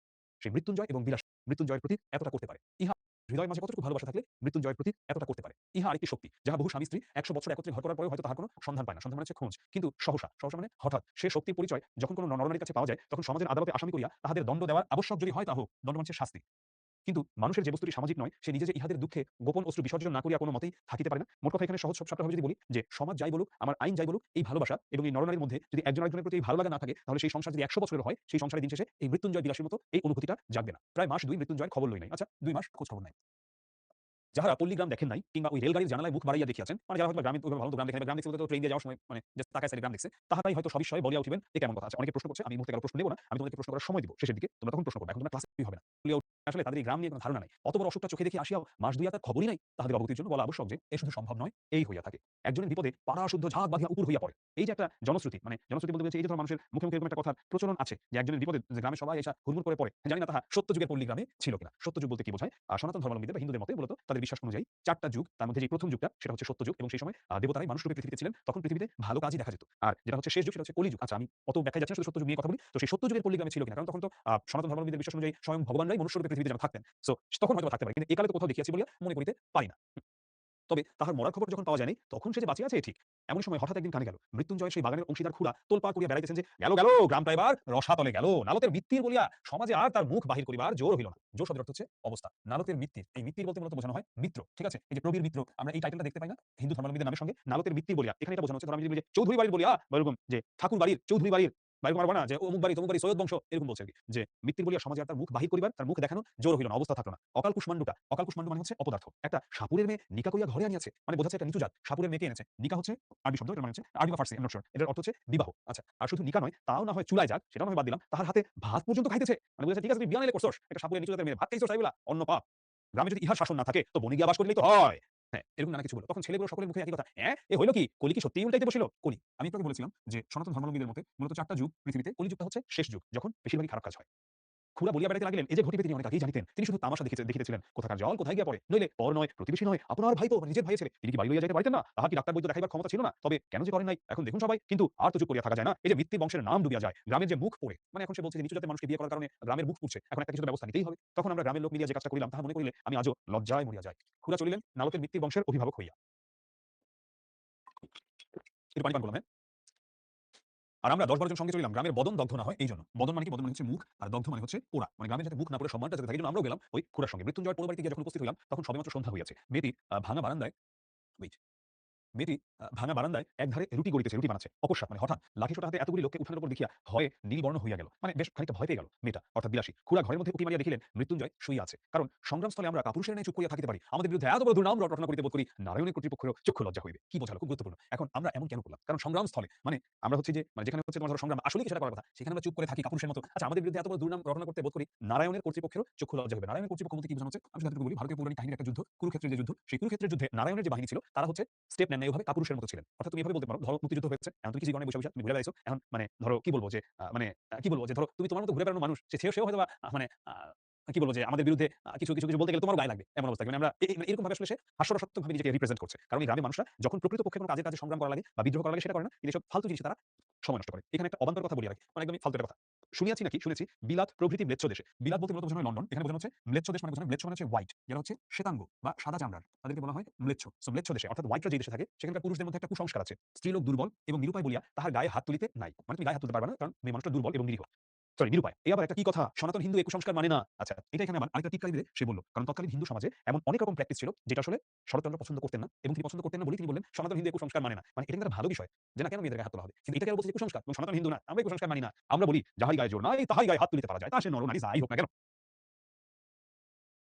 সে মৃত্যুঞ্জয় এবং বিলাস মৃত্যুঞ্জয়ের প্রতি এতটা করতে পারে। ইহা হৃদয়ের মাঝে কতটুকু ভালোবাসা থাকলে মৃত্যুঞ্জয়ের প্রতি এতটা করতে পারে। ইহা আরেকটি শক্তি, যাহা বহু স্বামী-স্ত্রী ১০০ বছর একত্রে ঘর করার পরেও হয়তো তাহার কোনো সন্ধান পায় না। সন্ধান মানে হচ্ছে খোঁজ। কিন্তু সহসা মানে হঠাৎ সে শক্তির পরিচয় যখন কোনো নরনারীর কাছে পাওয়া যায়, তখন সমাজের আদালতে আসামি করিয়া তাহাদের দণ্ড দেওয়ার আবশ্যক যদি হয় তা হোক, দণ্ড মানে হচ্ছে শাস্তি। কিন্তু মানুষের যে বস্তুটি সামাজিক নয়, সে নিজে যে ইহাদের দুঃখে গোপন অশ্রু বিসর্জন না করিয়া কোনো মতেই থাকিতে পারে না। মোট কথা এখানে সহজ-সরলভাবে যদি বলি যে সমাজ যাই বলুক, আমার আইন যাই বলুক, এই ভালোবাসা এবং এই নরনারীর মধ্যে যদি একজন আরেকজনের প্রতি এই ভালো লাগা না থাকে, তাহলে সেই সংসার যদি ১০০ বছরের হয়, সেই সংসারে দিন শেষে এই মৃত্যুঞ্জয় বিলাসীর মতো এই অনুভূতিটা জাগবে না। প্রায় মাস ২ মৃত্যুঞ্জয়ের খবর লই নাই। আচ্ছা ২ মাস খোঁজ খবর নাই। যাহারা পল্লীগ্রাম দেখেন নাই কিংবা ওই রেলগাড়ির জানালায় মুখ বাড়াইয়া দেখিয়াছেন, মানে যারা হয়তো গ্রামে ওইভাবে ভালো গ্রাম দেখেন নাই, গ্রাম দেখছে বলতে তো ট্রেন দিয়ে যাওয়ার সময় মানে জাস্ট তাকায় সাইডে গ্রাম দেখছে, তাহারাই হয়তো সবিস্ময়ে বলিয়া উঠিবেন এ কেমন কথা। আচ্ছা অনেকে প্রশ্ন করছে, আমি এই মুহূর্তে কারো প্রশ্ন নেব না। আমি তোমাদেরকে প্রশ্ন করার সময় দিব শেষের দিকে। তোমরা তখন প্রশ্ন করবে। এখন তোমরা ক্লাসে হবে না। বলিয়া আসলে তাদের এই গ্রাম নিয়ে কোনো ধারণা নাই। অত বড় অসুখটা চোখে দেখে আসিয়াও মাস ২ আর তার খবরই নাই। তাহাদের অবগতির জন্য বলা আবশ্যক যে এ শুধু সম্ভব নয়, এই হইয়া থাকে। একজনের বিপদে পাড়া শুদ্ধ ঝাঁক বাঁধিয়া উপুর হইয়া পড়ে। এই যে একটা জনশ্রুতি, মানে জনশ্রুতি বলতে বলছি এই যে ধর মানুষের মুখে এরকম একটা কথার প্রচলন আছে যে একজনের বিপদে যে গ্রামের সবাই এসে হুড়মুড় করে পড়ে। জানি না তাহা সত্য যুগের পল্লী গ্রামে ছিল কিনা। সত্য যুগ বলতে কি বোঝায়? সনাতন ধর্মাবলম্বীদের বা হিন্দুদের মতে মূলত তাদের বিশ্বাস অনুযায়ী ৪ টা যুগ, তার মধ্যে যে ১ম যুগটা সেটা হচ্ছে সত্য যুগ এবং সেই সময় দেবতারাই মানুষরূপে পৃথিবীতে ছিলেন। তখন পৃথিবীতে ভালো কাজই দেখা যেত। আর যেটা হচ্ছে শেষ যুগ সেটা হচ্ছে কলিযুগ। আচ্ছা আমি অত ব্যাখ্যায় যাচ্ছি না, শুধু সত্য যুগ নিয়ে কথা বলি। তো সেই সত্য যুগের পল্লী গ্রামে ছিল কিনা? কারণ তখন তো সনাতন ধর্মাবলম্বীদের বিশ্বাস অনুযায়ী স্বয়ং ভগবানরাই মনুষ্যরূপে পৃথিবীতে যেন থাকতেন। সো তখন হয়তো থাকতে পারে। কিন্তু একালে তো কোথাও দেখিয়াছি বলিয়া মনে করিতে পারি না। তবে তাহার মরার খবর যখন পাওয়া যায় নাই, তখন সে যে বাঁচিয়া আছে এ ঠিক। এমন সময় হঠাৎ একদিন কানে গেল, মৃত্যুঞ্জয় সেই বাগানের অংশীদার খুড়া তোলপাড় করিয়া বেড়াইতেছেন যে গেল গ্রামটা এবার রসাতলে গেল। নালতের মিত্তির বলিয়া সমাজে আর তার মুখ বাহির করিবার জোর হইল না। জোর শব্দের অর্থ হচ্ছে অবস্থা। নালতের মিত্তির, এই মিত্তির বলতে মূলত বোঝানো হয় মিত্র। ঠিক আছে? এই যে প্রবীর মিত্র, আমরা এই টাইটেলটা দেখতে পাই না? হিন্দু ধর্মাবলম্বীদের নামের সঙ্গে নালতের মিত্তির বলিয়া এখানে এটা বোঝানো হচ্ছে, ধর আমি যদি বলি যে চৌধুরী বাড়ির বলিয়া বা এরকম যে ঠাকুর বাড়ির, চৌধুরী বাড়ির বা এরকম মারবো না যে অমুক বাড়ি তমুক বাড়ি সৈয়দ বংশ, এরকম বলছে আরকি। যে মিত্তির বলিয়া সমাজে আর তার মুখ বাহির করিবার, তার মুখ দেখানো জোর হইল না, অবস্থা থাকলো না। অকাল কুষ্মান্ডু মানে হচ্ছে অপদার্থ। একটা সাপুরের মেয়ে নিকা করিয়া ঘরে আনিয়াছে, মানে বোঝাচ্ছে একটা নিচু জাত। সাপুরের মেয়েকে এনেছে। নিকা হচ্ছে আরবি শব্দ, এটার মানে হচ্ছে আরবি বা ফার্সি, আই এম নট সিউর। এটার অর্থ হচ্ছে বিবাহ। আচ্ছা আর শুধু নিকা নয়, তাও না হয় চুলায় যাক, সেটাও না হয় বাদ দিলাম। তাহার হাতে ভাত পর্যন্ত খাইতেছে। মানে বোঝাচ্ছে ঠিক আছে তুই বিয়া নাইলে করছস, একটা সাপুরের নিচু জাতের মেয়ে ভাত খাইছস তাই বলা অন্য পাপ। গ্রামে যদি ইহার শাসন না থাকে তো বনে গিয়া বাস করলেই তো হয়। হ্যাঁ, এরকম নানা কিছু বলল। তখন ছেলেগুলো সকলের মুখে একই কথা। এ হইল কি? কলি কি সত্যিই উল্টাইতে বসিল? কলি। আমি একটু আগে বলেছিলাম যে সনাতন ধর্মাবলম্বীদের মতে মূলত ৪ টা যুগ পৃথিবীতে, কলিযুগটা হচ্ছে শেষ যুগ, যখন বেশিরভাগই খারাপ কাজ হয়। খুড়া বলিয়া বেড়াইতে লাগিলেন, এই যে ঘটিবে তিনি অনেক আগেই জানিতেন। তিনি শুধু তামাশা দেখিতেছিলেন, কোথাকার জল কোথায় গিয়া পড়ে, নইলে পর নয়, প্রতিবেশী নয়, আপনার ভাইপো, নিজের ভাইয়ের ছেলে। তিনি কি বাড়ি লইয়া যাইতে পারিতেন না? তাহার কি ডাক্তার বৈদ্য দেখাইবার ক্ষমতা ছিল না? তবে কেন যে করেন নাই, এখন দেখুন সবাই। কিন্তু আর তো চুপ করিয়া থাকা যায় না। এই যে মৃত্যু বংশের নাম ডুবিয়া যায়, গ্রামের যে মুখ পোড়ে, মানে এখন সে বলছে যে নিচু জাতের মানুষকে বিয়ে করার কারণে গ্রামের মুখ পুড়ছে, এখন একটা কিছু ব্যবস্থা নিতেই হবে। তখন আমরা গ্রামের লোক মিলিয়া যে কাজটা করিলাম, তাহা মনে করিলে আমি আজও লজ্জায় মরিয়া যাই। খুড়া চলিলেন নালকের মৃত্যু বংশের অভিভাবক হইয়া। একটু পানি পান করলাম, হ্যাঁ? আর আমরা ১০-১২ জন সঙ্গে চলিলাম গ্রামের বদন দগ্ধ না হয় এইজন্য। বদন মানে কি? বদন মানে হচ্ছে মুখ, আর দগ্ধ মানে হচ্ছে পোড়া। মানে গ্রামের যাতে মুখ না পোড়ে সম্মানটা যাতে থাকে, এইজন্য আমরাও গেলাম ওই খুড়ার সঙ্গে। মৃত্যুঞ্জয়ের পোড়ো বাড়িতে গিয়ে যখন উপস্থিত হইলাম, তখন সবেমাত্র সন্ধ্যা হইয়াছে। মেয়েটি ভাঙা বারান্দায় ওয়েট মেয়েটি ভাঙা বারান্দায় একধারে রুটি গড়িতেছে, রুটি বানাচ্ছে। অকস্মাৎ মানে হঠাৎ লাঠিসোঁটা হাতে এতগুলি লোককে উঠানের উপর দেখিয়া ভয়ে নীলবর্ণ হইয়া গেল। মানে বেশ খানিকটা ভয় পেয়ে গেল মেয়েটা, অর্থাৎ বিলাসী। খুড়া ঘরের মধ্যে উঁকি মারিয়া দেখিলেন মৃত্যুঞ্জয় শুইয়া আছে। কারণ সংগ্রামস্থলে আমরা কাপুরুষের ন্যায় চুপ করিয়া থাকিতে পারি, আমাদের বিরুদ্ধে এত বড় দুর্নাম রটনা করিতে বোধ করি নারায়ণের কর্তৃপক্ষেরও চক্ষু লজ্জা হইবে। কি বোঝালো? খুব গুরুত্বপূর্ণ। এখন আমরা এমন কেন করলাম? কারণ সংগ্রামস্থলে মানে আমরা হচ্ছে যে মানে যেখানে হচ্ছে তোমার ধরো সংগ্রাম আসলেই সেটা করার কথা, সেখানে আমরা চুপ করে থাকি কাপুরুষের মতো। আচ্ছা, আমাদের বিরুদ্ধে এত বড় দুর্নাম রটনা করতে বোধ করি নারায়ণের কর্তৃপক্ষেরও চক্ষু লজ্জা হইবে। নারায়ণের কর্তৃপক্ষ বলতে কি বোঝানো হচ্ছে? আমি যদি বলি, ভারতীয় পৌরাণিক কাহিনীর একটা যুদ্ধ, কুরুক্ষেত্রের যে যুদ্ধ, সেই কুরুক্ষেত্রের যুদ্ধে নারায়ণের যে বাহিনী ছিল, তারা হচ্ছে স্টেপ নেন নাই, ওভাবে কাপুরুষের মতো ছিলেন। অর্থাৎ তুমি এভাবে বলতে পারো, ধরো মুক্তিযুদ্ধ হয়েছে, এখন তুমি কিছু কারণে বসে তুমি ঘুরে বেড়াইছো, এখন মানে ধরো কি বলবো যে কি বলবো যে ধরো তুমি তোমার মতো ঘুরে বেড়ানো মানুষ, সেও হয়তো মানে কি বলবো যে আমাদের বিরুদ্ধে কিছু বলতে গেলে তোমারও গায়ে লাগবে, এমন অবস্থা। মানে আমরা মানে এরকম ভাবে আসলে সে হাস্যরসাত্মক ভাবে নিজেকে রিপ্রেজেন্ট করছে। কারণ এই গ্রামের মানুষরা যখন প্রকৃতপক্ষে কোনো কাজে সংগ্রাম করা লাগে বা বিদ্রোহ করা লাগে, সেটা করে না, কিন্তু এসব ফালতু জিনিস তারা সময় নষ্ট করে। এখানে একটা অবান্তর কথা বলি রাখি, মানে একদমই ফালতু একটা কথা শুনিয়াছি নাকি শুনেছি, বিলাত প্রভৃতি ম্লেচ্ছ দেশে, বিলাত বলতে মূলত বোঝানো হয় লন্ডন, এখানে বোঝানো হচ্ছে ম্লেচ্ছ দেশ। মানে বোঝানো ম্লেচ্ছ মানে হচ্ছে হোয়াইট, যারা হচ্ছে শ্বেতাঙ্গ বা সাদা চামড়ার, তাদেরকে বলা হয় ম্লেচ্ছ। সো ম্লেচ্ছ দেশে অর্থাৎ হোয়াইটরা যে দেশে থাকে, সেখানকার পুরুষদের মধ্যে একটা কুসংস্কার আছে, স্ত্রীলোক দুর্বল এবং নিরুপায় বলিয়া তাহার গায়ে হাত তুলিতে নাই। মানে তুমি গায়ে হাত তুলতে পারবে না, কারণ মেয়ে মানুষটা দুর্বল এবং নিরীহ, সরি নিরুপায়। এই আবার একটা কি কথা, সনাতন হিন্দু এই কুসংস্কার মানে না। আচ্ছা, এটা এখানে আবার আরেকটা টিটকারি দিলে সে বলল, কারণ তৎকালীন হিন্দু সমাজে এমন অনেক রকম প্র্যাকটিস ছিল যেটা আসলে শরৎচন্দ্র পছন্দ করতেন না, এবং তিনি পছন্দ করতেন না বলেই তিনি বললেন সনাতন হিন্দু এই কুসংস্কার মানে না। মানে এটা কিন্তু একটা ভালো বিষয় যে না, কেন মেয়েদের গায়ে হাত তোলা হবে, কিন্তু এটাকে বলছে কুসংস্কার, এবং সনাতন হিন্দু না, আমরা এই কুসংস্কার মানি না। আমরা বলি যাহাই গায়ে জোর নাই তাহাই গায়ে হাত তুলিতে পারা যায়, তা সে নর নারী যাই হোক না কেন।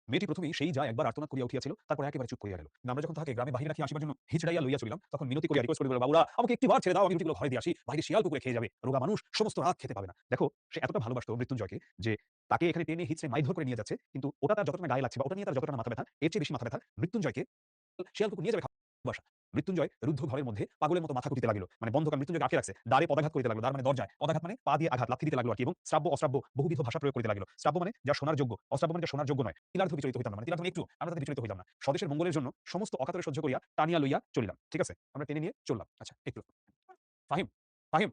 মেয়েটি প্রথমেই সেই যা একবার আর্তনাদ করিয়া উঠিয়াছিল, তারপর একেবারে চুপ করিয়া গেল। আমরা যখন তাহাকে গ্রামে বাহির রাখিয়া আসিবার জন্য হিচড়াইয়া লইয়া চলিলাম, তখন মিনতি করিয়া রিকোয়েস্ট করিল, বাবুরা আমাকে একটি বার ছেড়ে দাও, আমি রুটিগুলো ঘরে দিয়ে আসি, বাইরে শিয়াল কুকুরে খেয়ে যাবে, রোগা মানুষ সমস্ত রাত খেতে পাবে না। দেখো, সে এতটা ভালোবাসতো মৃত্যুঞ্জয়কে যে তাকে এখানে টেনে হিচড়ে মাইধর করে নিয়ে যাচ্ছে, কিন্তু ওটা তার যতটা গায়ে লাগছে বা ওটা নিয়ে তার যতটা মাথা ব্যথা, এর চেয়ে বেশি মাথা ব্যথা মৃত্যুঞ্জয়কে শিয়াল কুকুর নিয়ে যাবে ভালোবাসা। মৃত্যুঞ্জয় রুদ্ধ ঘরের মধ্যে পাগলের মতো মাথা কুটিতে লাগিল, মানে বন্ধকার মৃত্যুঞ্জয়কে আটকে রাখছে, দ্বারে পদাঘাত করিতে লাগলো, দ্বার মানে দরজায় পদাঘাত, মানে পা দিয়ে আঘাত লাথি দিতে লাগলো আর কি, এবং শ্রাব্য অশ্রাব্য বহুবিধ ভাষা প্রয়োগ করিতে লাগলো। শ্রাব্য মানে যা শোনার যোগ্য, অশ্রাব্য মানে যা শোনার যোগ্য নয়। তিলার্ধ বিচলিত হইতাম না, মানে তিলার্ধ একটু আমরা তাদের বিচলিত হইলাম না। স্বদেশের মঙ্গলের জন্য সমস্ত অকাতরে সহ্য করিয়া টানিয়া লইয়া চলিলাম। ঠিক আছে, আমরা টেনে নিয়ে চললাম। আচ্ছা, একটু ফাহিম ফাহিম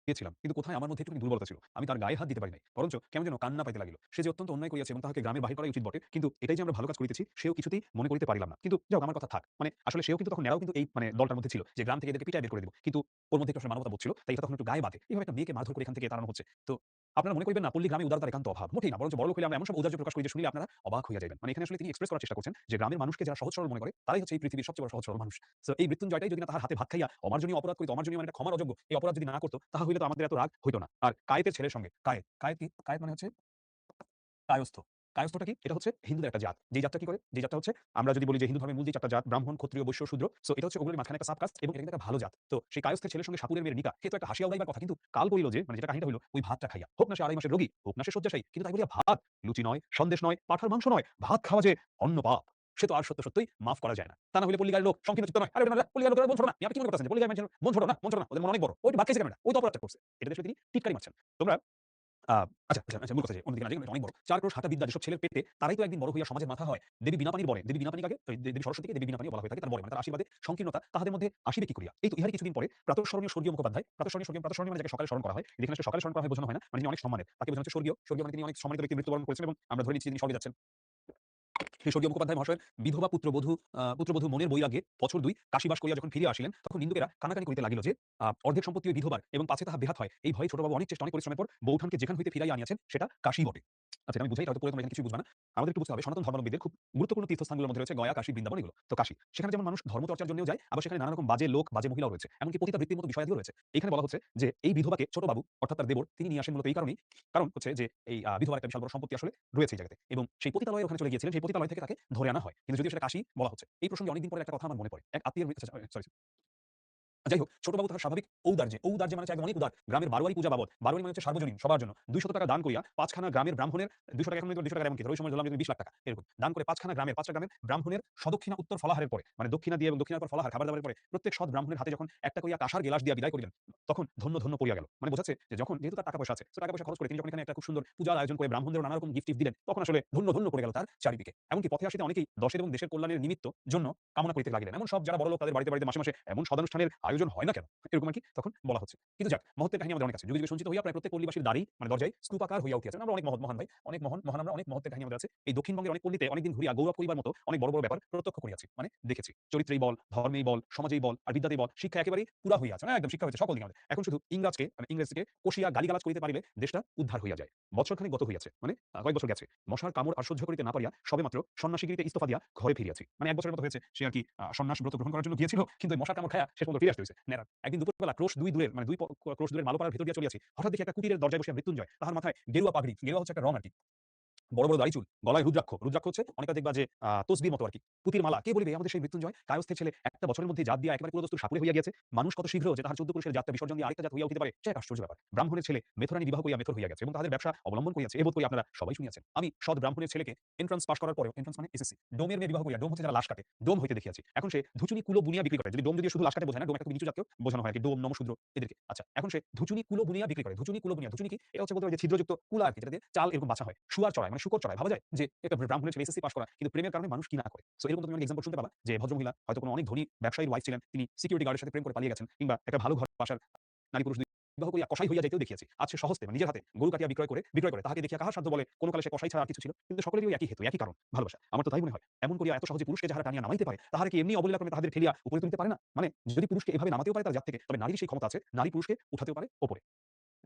গিয়েছিলাম, কিন্তু কোথায় আমার মধ্যে একটুখানি দুর্বলতা ছিল, আমি তার গায়ে হাত দিতে পারি নাই, বরঞ্চ কেমন যেন কান্না পাইতে লাগিল। সে যে অত্যন্ত অন্যায় করিয়াছে এবং তাহাকে গ্রামে বাহির করাই উচিত বটে, কিন্তু এটাই যে আমরা ভালো কাজ করিতেছি সেও কিছুতেই মনে করিতে পারিলাম না। কিন্তু যাও, আমার কথা থাক, মানে আসলে সেও কিন্তু তখন নেড়াও কিন্তু এই মানে দলটার মধ্যে ছিল যে গ্রাম থেকে এদেরকে পিটাই বের করে দিব, কিন্তু ওর মধ্যে একটু আসলে মানবতা বোধ ছিল, তাই এটা তখন একটু গায়ে বাঁধে। এইভাবে একটা মেয়েকে মারধর করে এখান থেকে তাড়ানো হচ্ছে। তো আপনারা মনে করিবেন না পল্লী গ্রামে উদারতার একান্ত অভাব, মোটেই না, বরঞ্চ বড়লোক হইলে আমরা এমন সব ঔদার্য প্রকাশ করি যে শুনলে আপনারা অবাক হইয়া যাবেন। মানে এখানে আসলে তিনি এক্সপ্রেস করার চেষ্টা করছেন যে গ্রামের মানুষকে যারা সহজ সরল মনে করে, তারাই হচ্ছে এই পৃথিবীর সবচেয়ে বড় সহজ সরল মানুষ। সো এই মৃত্যুঞ্জয়টাই যদি না তাহার হাতে ভাত খাইয়া অমার্জনীয় অপরাধ করিত, অমার্জনীয় মানে একটা ক্ষমার অযোগ্য এই অপরাধ যদি না করতো, তাহা হইলে তো আমাদের এত রাগ হইতো না। আর কায়েতের ছেলের সঙ্গে কায়েত কি? কায়েত মানে হচ্ছে কায়স্থ। কায়স্থটা কি? এটা হচ্ছে হিন্দুদের একটা জাত। যেই জাতটা কি করে? যেই জাতটা হচ্ছে, আমরা যদি বলি যে হিন্দু ধর্মের মূল যে ৪ টা জাত, ব্রাহ্মণ, ক্ষত্রিয়, বৈশ্য, শূদ্র। সো এটা হচ্ছে ওগুলোর মাঝখানে একটা সাব কাস্ট, এবং এটা কিন্তু একটা ভালো জাত। তো সেই কায়স্থের ছেলের সঙ্গে সাপুড়ের মেয়ের নিকাহ, সে তো একটা হাসিয়া উড়াইবার কথা, কিন্তু কাল করিল যে মানে যেটা কাহিনীটা হইল, ওই ভাতটা খাইয়া, হোক না সে ২.৫ মাসের রোগী, হোক না সে শয্যাশায়ী, কিন্তু তাই বলিয়া ভাত, লুচি নয়, সন্দেশ নয়, পাঁঠার মাংস নয়, ভাত খাওয়া যে অন্য পাপ, সে তো আর সত্যই মাফ করা যায় না। তা না হইলে পল্লীগায়ের লোক সংকীর্ণ চিত্ত নয়। আরে ওটা না, পল্লীগায়ের লোকেরা মন ছোট না। আপনি কি মনে করতেছেন যে পল্লীগায়ের মানুষের মন ছোট না? মন ছোট না, ওদের মন অনেক বড়। ওই ভাত খাইছে কেন? ওই তো অপরাধটা করছে। এটা দেশে তিনি টিটকারি মারছেন। তোমরা আ আচ্ছা, মূল কথা যে অন্যদিকে না যাই, অনেক বড়। ৪ ক্রোশ হাঁটা বিদ্যা যেসব ছেলের পেটে, তারাই তো একদিন বড় হইয়া সমাজের মাথা হয়। দেবী বীণাপাণির বরে, দেবী বীণাপাণি কাকে? ওই দেবী সরস্বতীকে দেবী বীণাপাণিও বলা হয়ে থাকে, তার বরে মানে তার আশীর্বাদে সংকীর্ণতা তাহাদের মধ্যে আসিবে কি করিয়া? এই তো ইহারই কিছুদিন পরে প্রাতঃস্মরণীয় স্বর্গীয় মুখোপাধ্যায়, প্রাতঃস্মরণীয় মানে যাকে সকালে স্মরণ করা হয়। এখানে আসলে সকালে স্মরণ করা হয় বোঝানো হয় না, মানে তিনি অনেক সম্মানের। তাকে বোঝানো হচ্ছে স্বর্গীয়। স্বর্গীয় মানে তিনি অনেক সম্মানিত ব্যক্তি মৃত্যুবরণ করেছেন, এবং আমরা ধরে নিচ্ছি তিনি স্বর্গে যাচ্ছেন। সেই স্বর্গীয় মুখোপাধ্যায় মহাশয়ের বিধবা পুত্রবধূ মনের বৈরাগ্যে বছর ২ কাশীবাস করিয়া যখন ফিরিয়া আসিলেন, তখন নিন্দুকেরা কানাকানি করিতে লাগিল যে অর্ধেক সম্পত্তি ওই বিধবার, এবং পাছে তাহা বেহাত হয়। এই ভয়ে ছোটবাবু অনেক চেষ্টা অনেক পরিশ্রমের পর বৌঠানকে যেখান হইতে ফিরাইয়া আনিয়াছেন সেটা কাশী বটে। আচ্ছা, এটা আমি বুঝাই, হয়তো পরে তোমরা এখানে কিছুই বুঝবা না। আমাদের একটু বুঝতে হবে সনাতন ধর্মাবলম্বীদের খুব গুরুত্বপূর্ণ তীর্থস্থানগুলোর মধ্যে রয়েছে গয়া, কাশী, বৃন্দাবন এগুলো। তো কাশী, সেখানে যেমন মানুষ ধর্মচর্চার জন্যও যায়, আবার সেখানে নানা রকম বাজে লোক, বাজে মহিলাও রয়েছে। এমনকি পতিতাবৃত্তির মতো বিষয়াদিও রয়েছে। এখানে বলা হচ্ছে যে এই বিধবাকে ছোটবাবু অর্থাৎ তার দেবর তিনি নিয়ে আসেন মূলত এই কারণেই, কারণ হচ্ছে যে এই বিধবার একটা বিশাল বড় সম্পত্তি আসলে রয়েছে এই জায়গাতে, এবং সেই পতিতালয়ের ওখানে চলে গিয়েছিলেন, সেই পতিতালয় থেকে তাকে ধরে আনা হয়। কিন্তু যদিও সেটা কাশী বলা হচ্ছে। এই প্রসঙ্গে অনেকদিন পরে একটা কথা আমার মনে পড়ে। এক আত্মীয়ের সরি যাই হোক, ছোটবাবু তাহার স্বাভাবিক ঔদার্যে মানে হচ্ছে একদম অনেক উদার। গ্রামের বারোয়ারি পূজা বাবদ, বারোয়ারি মানে হচ্ছে সার্বজনীন, সবার জন্য। ৳200 দান করিয়া ৫ খানা গ্রামের ব্রাহ্মণের ৳200 এখন ৳200 এমন কি? ওই সময় ধরলাম যে ৳20 লাখ এরকম। দান করে ৫ খানা গ্রামের ৫ টা গ্রামের ব্রাহ্মণের সদক্ষিণা উত্তর ফলাহারের পরে, মানে দক্ষিণা দিয়ে এবং দক্ষিণার পর ফলাহার খাবার-দাবারের পরে প্রত্যেক সৎ ব্রাহ্মণের হাতে যখন একটা করিয়া কাঁসার গেলাস দিয়া বিদায় করিলেন, তখন ধন্য ধন্য পড়িয়া গেল। মানে বোঝাচ্ছে যে যখন যেহেতু তার টাকা পয়সা আছে, সো টাকা পয়সা খরচ করে তিনি যখন এখানে একটা খুব সুন্দর পূজার আয়োজন করে ব্রাহ্মণদেরও নানা রকম গিফট-টিফট দিলেন, তখন আসলে ধন্য ধন্য পড়ে গেল তার চারিদিকে। এমনকি পথে আসিতে অনেকেই দশের এবং দেশের কল্যাণের নিমিত্ত জন্য কামনা করিতে লাগিলেন। এমন সব যারা বড়লোক তাদের বাড়িতে, বাড়িতে মাসে, মাসে এমন সদানুষ্ঠানের আয়োজন হয় না কেন? এরকম আরকি তখন বলা হচ্ছে। কিন্তু যাক, মহত্বের কাহিনী আমাদের অনেক আছে। যুগে, যুগে সঞ্চিত হইয়া প্রায় প্রত্যেক পল্লীবাসীর দ্বারেই মানে দরজায় স্তূপাকার হইয়া উঠিয়াছে। আমরা অনেক মহান ভাই, অনেক মহান আমরা অনেক মহত্বের কাহিনী আমাদের আছে। এই দক্ষিণবঙ্গের অনেক পল্লীতে অনেকদিন ঘুরিয়া গৌরব করিবার মতো অনেক বড়, বড় ব্যাপার প্রত্যক্ষ করিয়াছি। মানে দেখেছি। চরিত্রেই বল, ধর্মেই বল, সমাজেই বল, আর বিদ্যাতেই বল, শিক্ষা একেবারেই পুরা হইয়া আছে। একদম শিক্ষা হয়েছে সকল দিকে আমাদের। এখন শুধু ইংরেজকে কষিয়া গালিগালাজ করিতে পারিলে দেশটা উদ্ধার হইয়া যায়। বৎসরখানেক গত হইয়াছে। মানে কয়েক বছর গেছে। মশার কামড় আর সহ্য করিতে না পারিয়া সবেমাত্র সন্ন্যাসীগিরিতে ইস্তফা দিয়া ঘরে ফিরিয়াছি। মানে ১ বছরের মতো হয়েছে সে আরকি সন্ন্যাস ব্রত গ্রহণ করার জন্য গিয়েছিল। কিন্তু ওই মশার কামড় খায়া শেষ পর্যন্ত ফিরে আসতে হইছে। নেড়ার। একদিন দুপুরবেলা ক্রোশ ২ দূরের মানে ২ ক্রোশ দূরের মালোপাড়ার ভেতর দিয়া চলিয়াছি। হঠাৎ দেখি একটা কুটিরের দরজায় বসিয়া মৃত্যুঞ্জয়। তাহার মাথায় গেরুয়া পাগড়ি। গেরুয়া হচ্ছে একটা রং আরকি। বড়, বড় দাড়ি চুল, গলায় রুদ্রাক্ষ। রুদ্রাক্ষ হচ্ছে অনেকটা দেখবা যে তসবির মতো আরকি। পুঁতির মালা। কে বলিবে আমাদের সেই মৃত্যুঞ্জয় কায়স্থের ছেলে একটা বছরের মধ্যেই জাত দিয়া একেবারে পুরোদস্তুর সাপুড়ে হইয়া গিয়েছে। মানুষ কত শীঘ্র যে তাহার ১৪ পুরুষের জাতটা বিসর্জন দিয়ে আরেকটা জাত হইয়া উঠিতে পারে, সে এক আশ্চর্য ব্যাপার। ব্রাহ্মণের ছেলে মেথরানী বিবাহ করিয়া মেথর হইয়া গেছে এবং তাদের ব্যবসা অবলম্বন করিয়াছে। এ বোধ করি আপনারা সবাই শুনিয়াছেন। আমি সৎ ব্রাহ্মণের ছেলেকে এন্ট্রান্স পাস করার পরেও, এন্ট্রান্স মানে এসএসসি, ডোমের মেয়ে বিবাহ করিয়া, ডোম হচ্ছে যারা লাশ কাটে, ডোম হইতে দেখিয়াছি। এখন সে ধুচুনি কুলো বুনিয়া বিক্রি করে। যদি ডোম যদিও শুধু লাশ কাটে বোঝায় না, ডোম একটা খুব নিচু জাতকেও বোঝানো হয় আরকি। ডোম, নমঃশূদ্র এদেরকে। আচ্ছা, এখন সে ধুচুনি কুলো বুনিয়া বিক্রি করে। ধুচুনি কুলো বুনিয়া। ধুচুনি কি? এটা হচ্ছে বলতে পারি যে ছিদ্রযুক্ত কুলা আরকি, যেটা দিয়ে চাল এরকম বাছা হয়। শুয়ার চড়ায় মানে শূকর চড়ায়। ভাবা যায় যে একটা ব্রাহ্মণের ছেলে এসএসসি পাস করা, কিন্তু প্রেমের কারণে মানুষ কি না করে। সো এরকম তুমি অনেক এক্সাম্পল শুনতে পাবা যে ভদ্রমহিলা হয়তো কোনো অনেক ধনী ব্যবসায়ীর ওয়াইফ ছিলেন, তিনি সিকিউরিটি গার্ডের সাথে প্রেম করে পালিয়ে গেছেন, কিংবা একটা ভালো ঘর বাসার নারী পুরুষ বিবাহ করিয়া কসাই হইয়া যাইতেও দেখিয়েছি। আজ সে সহস্তে মানে নিজের হাতে গরু কাটিয়া বিক্রয় করে তাহাকে দেখিয়া কাহার সাধ্য বলে কোন কালে সে কসাই ছাড়া আর কিছু ছিল। কিন্তু সকলেরই ওই একই হেতু, একই কারণ, ভালোবাসা। আমার তো তাই মনে হয়। এমন করিয়া এত সহজে পুরুষকে যাহারা টানিয়া নামাইতে পারে, তাহারা কি এমনি অবলীলা ক্রমে তাহাদের ঠেলিয়া উপরে তুলতে পারে না? মানে যদি পুরুষকে এভাবে নামাতেও পারে তার জাত থেকে, তবে নারীর সেই ক্ষমতা আছে, নারী পুরুষকে উঠাতেও পারে ওপরে।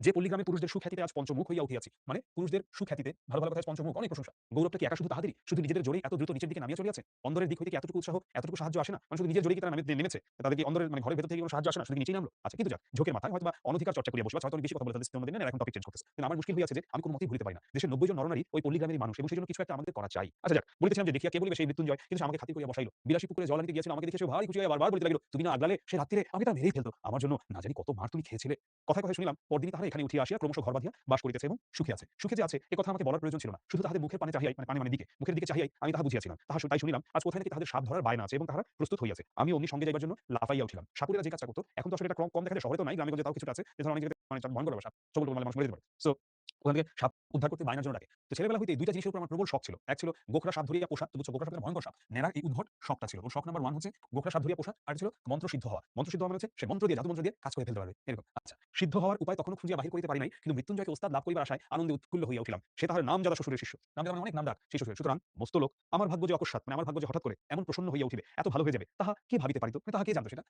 যে পল্লীগ্রামে পুরুষদের সুখ্যাতিতে আজ পঞ্চমুখ হইয়া উঠিয়াছি, মানে পুরুষদের সুখ্যাতিতে ভালো, ভালো কথায় পঞ্চমুখ, অনেক প্রশংসা। গৌরবটা কি একা শুধু তাহাদেরই? শুধু নিজেদের জোরেই এত দ্রুত নিচের দিকে নামিয়া চলিয়াছে? অন্দরের দিক হইতে কি এতটুকু উৎসাহ, এতটুকু সাহায্য আসে না? মানে শুধু নিজের জোরেই কি তারা নেমেছে? তাদের কি অন্দরের মানে ঘরের ভেতর থেকে কোনো সাহায্য আসে না? শুধু নিচেই নামলো? আচ্ছা, কিন্তু যাক, ঝোঁকের মাথায় হয়তোবা অনধিকার চর্চা করিয়া বসে, হয়তো অনেক বেশি কথা বলে তাদের সিস্টেমের মধ্যে এখন টপিক চেঞ্জ করতেছে। কিন্তু আমার মুশকিল হইয়াছে যে আমি কোনো মতেই ভুলিতে পারি না। দেশের ৯০ জন নরনারী ওই পল্লীগ্রামেরই মানুষ এবং সেজন্য কিছু একটা আমাদের করা চাই। আচ্ছা যাক, বলিতেছিলাম যে দেখিয়া কে বলিবে সেই মৃত্যুঞ্জয়, কিন্তু সে আমাকে খাতির করিয়া বসাইল। বিলাসী পুকুরে জল আনিতে গিয়েছিল, আমাকে দেখে সে ভারী খুশি হইয়া বারবার বলিতে লাগিল, তুমি না আগলালে সে রাত্রিরে আমাকে তারা মেরেই ফেলতো। আমার জন্য না জানি কত মার তুমি খেয়েছিলে। কথায়, কথায় শুনিলাম পরদিনই তাহারা এখানে উঠিয়া আসিয়া ক্রমশ ঘর বাঁধিয়া বাস করিতেছে এবং সুখে আছে। সুখে যে আছে এ কথা আমাকে বলার প্রয়োজন ছিল না। শুধু তাহাদের মুখের পানে চাহিয়াই, মানে পানে মানে দিকে, মুখের দিকে চাহিয়াই আমি তাহা বুঝিয়াছিলাম। তাই শুনিলাম আজ কোথায় নাকি তাহাদের সাপ ধরার বায়না আছে এবং তাহারা প্রস্তুত হইয়াছে। আমি অমনি সঙ্গে যাইবার জন্য লাফাইয়া উঠিলাম। সাপুড়েরা যে কাজটা করত, এখন তো আসলে এটা কম দেখা যায়, শহরে তো নাই, গ্রামে গঞ্জে তাও কিছুটা আছে। যে ধরনের অনেক জায়গাতে মানে ভয়ঙ্কর ব্যাপার, সাপ সবল মানুষ মরে যেতে পারে। সো ওখান থেকে সাপ উদ্ধার করতে বায়নার জন্য ডাকে। তো ছেলেবেলা হইতেই ২ টা জিনিসের উপর আমার প্রবল শখ ছিল। এক ছিল গোখরা সাপ ধরিয়া পোষা। তো বুঝছো গোখরা সাপ ভয়ঙ্কর সাপ। নেড়ার এই উদ্ভট শখটা ছিল। ওর শখ নাম্বার 1 হচ্ছে গোখরা সাপ ধরিয়া পোষা, আর ছিল মন্ত্র সিদ্ধ হওয়া। মন্ত্র সিদ্ধ হওয়া মানে হচ্ছে সে মন্ত্র দিয়ে, জাদু মন্ত্র দিয়ে কাজ করে ফেলতে পারবে। এরকম। আচ্ছা, সিদ্ধ হওয়ার উপায় তখনও খুঁজিয়া বাহির করিতে পারি নাই। কিন্তু মৃত্যুঞ্জয়কে ওস্তাদ লাভ করিবার আশায় আনন্দে উৎফুল্ল হইয়া উঠিলাম। সে তাহার নামজাদা শ্বশুরের শিষ্য। নামজাদা মানে অনেক নামডাক সেই শ্বশুরের। সুতরাং মস্ত লোক। আমার ভাগ্য যে অকস্মাৎ, মানে আমার ভাগ্য যে হঠাৎ করে এমন প্রসন্ন হইয়া উঠিবে, এত ভালো হয়ে যাবে, তাহা কে ভাবিতে পারিত? মানে তাহা কে জানতো সেটা?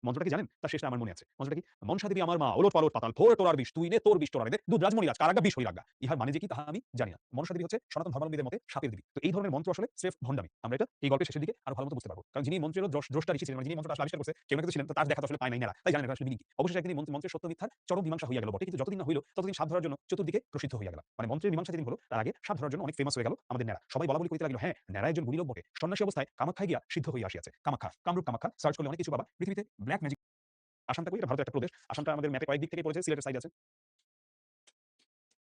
মন্ত্রটা কি জানেন? তার শেষটা আমার মনে আছে। মন্ত্রটা কি? মনসা দেবী আমার মা, ওলট পালট পাতাল, ফোর তোরার বিষ, তুই নে তোর বিষ তোরারে দে, দুধ রাজমণি রাজ, কারাগা বিষ হই লাগা। ইহার মানে যে কি তাহা আমি জানি না। মনসা দেবী হচ্ছে সনাতন ধর্মাবলম্বীদের মতে সাপের দেবী। তো এই ধরনের মন্ত্র আসলে স্রেফ ভণ্ডামি। আমরা এটা এই গল্পের শেষের দিকে আরো ভালো মতো বুঝতে পারবো। কারণ যিনি মন্ত্রের দ্রষ্টা ঋষি ছিলেন, মানে যিনি মন্ত্রটা আসলে আবিষ্কার করছে, কেউ না কেউ ছিলেন, তো তার দেখা তো আসলে পায় নাই নেরা। তাই জানেন না আসলে meaning কি। অবশেষে একদিন মন্ত্রের সত্য মিথ্যার চরম মীমাংসা হইয়া গেল বটে, কিন্তু যতদিন না হইল ততদিন সাপ ধরার জন্য চতুর্দিকে প্রসিদ্ধ হইয়া গেল। মানে মন্ত্রের মীমাংসা যেদিন হলো, তার আগে সাপ ধরার জন্য অনেক ফেমাস হয়ে গেল আমাদের নেরা। সবাই বলাবলি করিতে লাগিল, হ্যাঁ, নেরা একজন গুণী লোক বটে। সন্ন্যাসী অবস্থায় কামাখ্যায় গিয়া সিদ্ধ হইয়া আসিয়াছে। কামাখ্যা, কামরূপ কামাখ্যা সার্চ করলে অনেক কিছু পাবা। পৃথিবীতে ব্ল্যাক ম্যাজিক, আসামটা কই? এটা ভারতের একটা প্রদেশ। আসামটা আমাদের ম্যাপে কয়েক দিক থেকে পড়েছে, সিলেটের সাইডে আছে।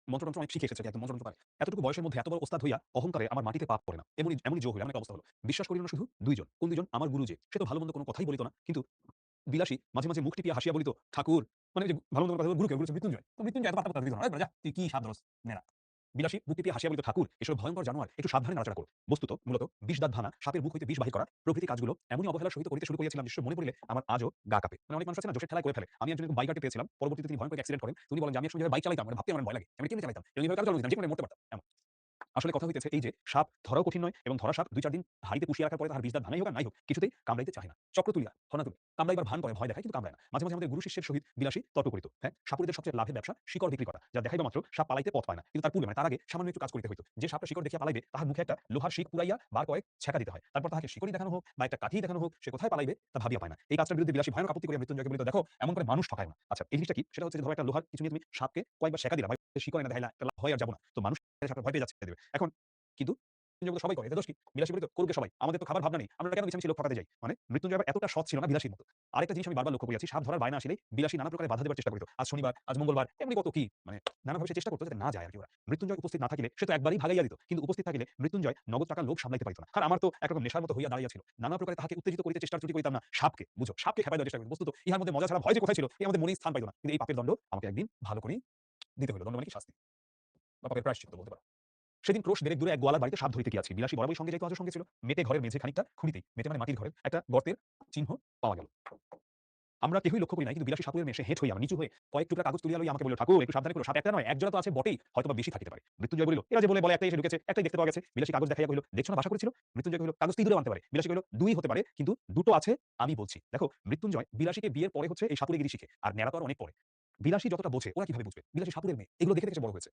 মন্ত্রতন্ত্র অনেক শিখে এসেছে আরকি, একদম মন্ত্রতন্ত্র পারে। এতটুকু বয়সের মধ্যে এত বড় ওস্তাদ হইয়া অহংকারে আমার মাটিতে পা পড়ে না। এমনই জো হইল, এমন একটা অবস্থা হলো। বিশ্বাস করিল না শুধু ২ জন। কোন ২ জন? আমার গুরু যে। সে তো ভালো-মন্দ কোনো কথাই বলিত না। কিন্তু বিলাসী মাঝে, মাঝে মুখ টিপিয়া হাসিয়া বলিত, ঠাকুর, মানে ওই যে ভালো-মন্দ কোনো কথা বলে, গুরু কে? মৃত্যুঞ্জয়। তো মৃত্যুঞ্জয় এত পাত্তা দিত না। এই বেটা যা, তুই কি সাপ ধরস? নেড়া। বিলাসী বুক টিপিয়া হাসিয়া বলিত, ঠাকুর, এসব ভয়ঙ্কর জানোয়ার, একটু সাবধানে নাড়াচাড়া করো। বস্তুত মূলত বিষ দাঁত ভাঙা, সাপের মুখ হইতে বিষ বাহির করা প্রভৃতি কাজগুলো এমনই অবহেলার সহিত করিতে শুরু করিয়াছিলাম যে মনে পড়িলে আমার আজও গা কাঁপে। মানে অনেক মানুষ আছে না জোশের ঠেলায় করে ফেলে। আমি একজন বাইকারকে পেয়েছিলাম। পরবর্তীতে তিনি ভয়ঙ্কর অ্যাক্সিডেন্ট করেন। তিনি বলেন যে আমি আসলে বাইক চালাইতাম, মানে ভাবতে আমার ভয় লাগে। আমি কেমনে চালাইতাম? এমনি ভাবে কারো চালানো যেতাম, যেকোনো মরতে পারতাম। এমন। আসলে কথা হইতেছে এই যে সাপ ধরাও কঠিন নয় এবং ধরা সাপ ২-৪ দিন হাড়িতে পুষিয়ে রাখার পরে তাহার বিষ দাঁত ভাঙাই হোক আর নাই হোক, কিছুতেই কামড়াইতে চাহে না। চক্র তুলিয়া, ফনা তুলে, কামড়াইবার ভান করে, ভয় দেখায় কিন্তু কামড়ায় না। মাঝে, মাঝে আমাদের গুরু শিষ্যের সহিত বিলাসী তর্ক করিত। হ্যাঁ, সাপুড়েদের সবচেয়ে লাভের ব্যবসা শিকড় বিক্রি করা। যা দেখাইবা মাত্র সাপ পালাইতে পথ পায় না। কিন্তু তার পূর্বে মানে তার আগে সামান্য একটু কাজ করিতে হইত। যে সাপটা শিকড় দেখিয়া পালাইবে, তাহার মুখে একটা লোহার শিক পুরাইয়া বার কয়েক ছ্যাঁকা দিতে হয়। তারপর তাহাকে শিকড়ই দেখানো হোক বা একটা কাঠিই দেখানো হোক, সে কোথায় পালাইবে তা ভাবিয়া পায় না। এই কাজটার বিরুদ্ধে বিলাসী ভয়ানক আপত্তি করিয়া মৃত্যুঞ্জয়কে বলিত, দেখো এমন করে মানুষ ঠকায় না। আচ্ছা, এই জিনিসটা কি? সেটা হচ্ছে যে ধরো একটা লোহার কিছু নিয়ে তুমি সাপকে কয়েকবার ছ্যাঁকা দিলা বা শিকড় এনে দেখাইলা, একটা লাভ হয় আর যাবো না। তো মানুষ সাপটা ভয় পেয়ে যাচ্ছে দেবে। এখন কিন্তু মৃত্যুঞ্জয় সবাই করে, এতে দোষ কি? বিলাসী বলি তো করুক গে সবাই। আমাদের তো খাবার ভাবনা নেই। আমরা কেন মিছামিছি লোক ঠকাতে যাই? মানে মৃত্যুঞ্জয় আবার এতটা সৎ ছিল না বিলাসীর মতো। আরেকটা জিনিস আমি বারবার লক্ষ্য করিয়াছি, সাপ ধরার বায়না আসিলেই বিলাসী নানা প্রকারে বাধা দেবার চেষ্টা করিত। আজ শনিবার, আজ মঙ্গলবার, এমনি কত কি মানে নানাভাবে সে চেষ্টা করত যাতে না যায় আরকি ওরা। মৃত্যুঞ্জয় উপস্থিত না থাকিলে সে তো একবারই ভাগাইয়া দিত। কিন্তু উপস্থিত থাকিলে মৃত্যুঞ্জয় নগদ টাকার লোভ সামলাইতে পারিত না। আর আমার তো একরকম নেশার মতো হইয়া দাঁড়াইয়াছিল। নানা প্রকারে তাহাকে উত্তেজিত করিতে চেষ্টার ত্রুটি করিতাম না। সাপকে, বুঝো? সাপকে খেপাইয়া দেওয়ার চেষ্টা করিত। বস্তুত ইহার মধ্যে মজা ছাড়া ভয় যে কোথায় ছিল এ আমাদের মনেই স্থান পাইত না। কিন্তু এই পাপের দণ্ড আমাকে একদিন ভালো করেই দিতে হইল। দণ্ড মানে কি? শাস্তি বা পাপের প্রায়শ্চিত্ত বলতে পারো। সেদিন ক্রোশ দেড়েক দূরে এক গোয়ালার বাড়িতে সাপ ধরিতে গিয়াছি। বিলাসী বরাবরই সঙ্গে যাইত, আজও সঙ্গে ছিল। মেটে ঘরের মেঝে খানিকটা খুঁড়িতেই, মেটে মানে মাটির ঘরের একটা গর্তের চিহ্ন পাওয়া গেল। আমরা কেহই লক্ষ্য করি নাই, কিন্তু বিলাসী সাপুড়ের মেয়ে সে হেঁট হইয়া নিচু হয়ে কয়েক টুকরা কাগজ তুলিয়া লইয়া আমাকে বলল, ঠাকুর একটু সাবধানে করো, সাপ একটা নয় একজোড়া তো আছে বটেই, হয়তোবা বেশি থাকিতে পারে। মৃত্যুঞ্জয় বলিল, এরা যে বলে বলে একটাই এসে ঢুকেছে, একটাই দেখতে পাওয়া গেছে। বিলাসী কাগজ দেখাইয়া কহিল, দেখছো না বাসা করেছিল? মৃত্যুঞ্জয় কহিল, কাগজ ৩ দূরে আনতে পারে। বিলাসী কহিল, ২ হতে পারে, কিন্তু দুটো আছে আমি বলছি। দেখো মৃত্যুঞ্জয় বিলাসীকে বিয়ের পরে হচ্ছে এই সাপুড়েগিরি শিখে, আর ন্যাড়া তো আর অনেক পরে। বিলাসী যতটা বোঝে ওরা কিভাবে বুঝবে? বিলাসী সাপুড়ের মেয়ে, এগুলো দেখে দেখে সে বড় হয়েছে।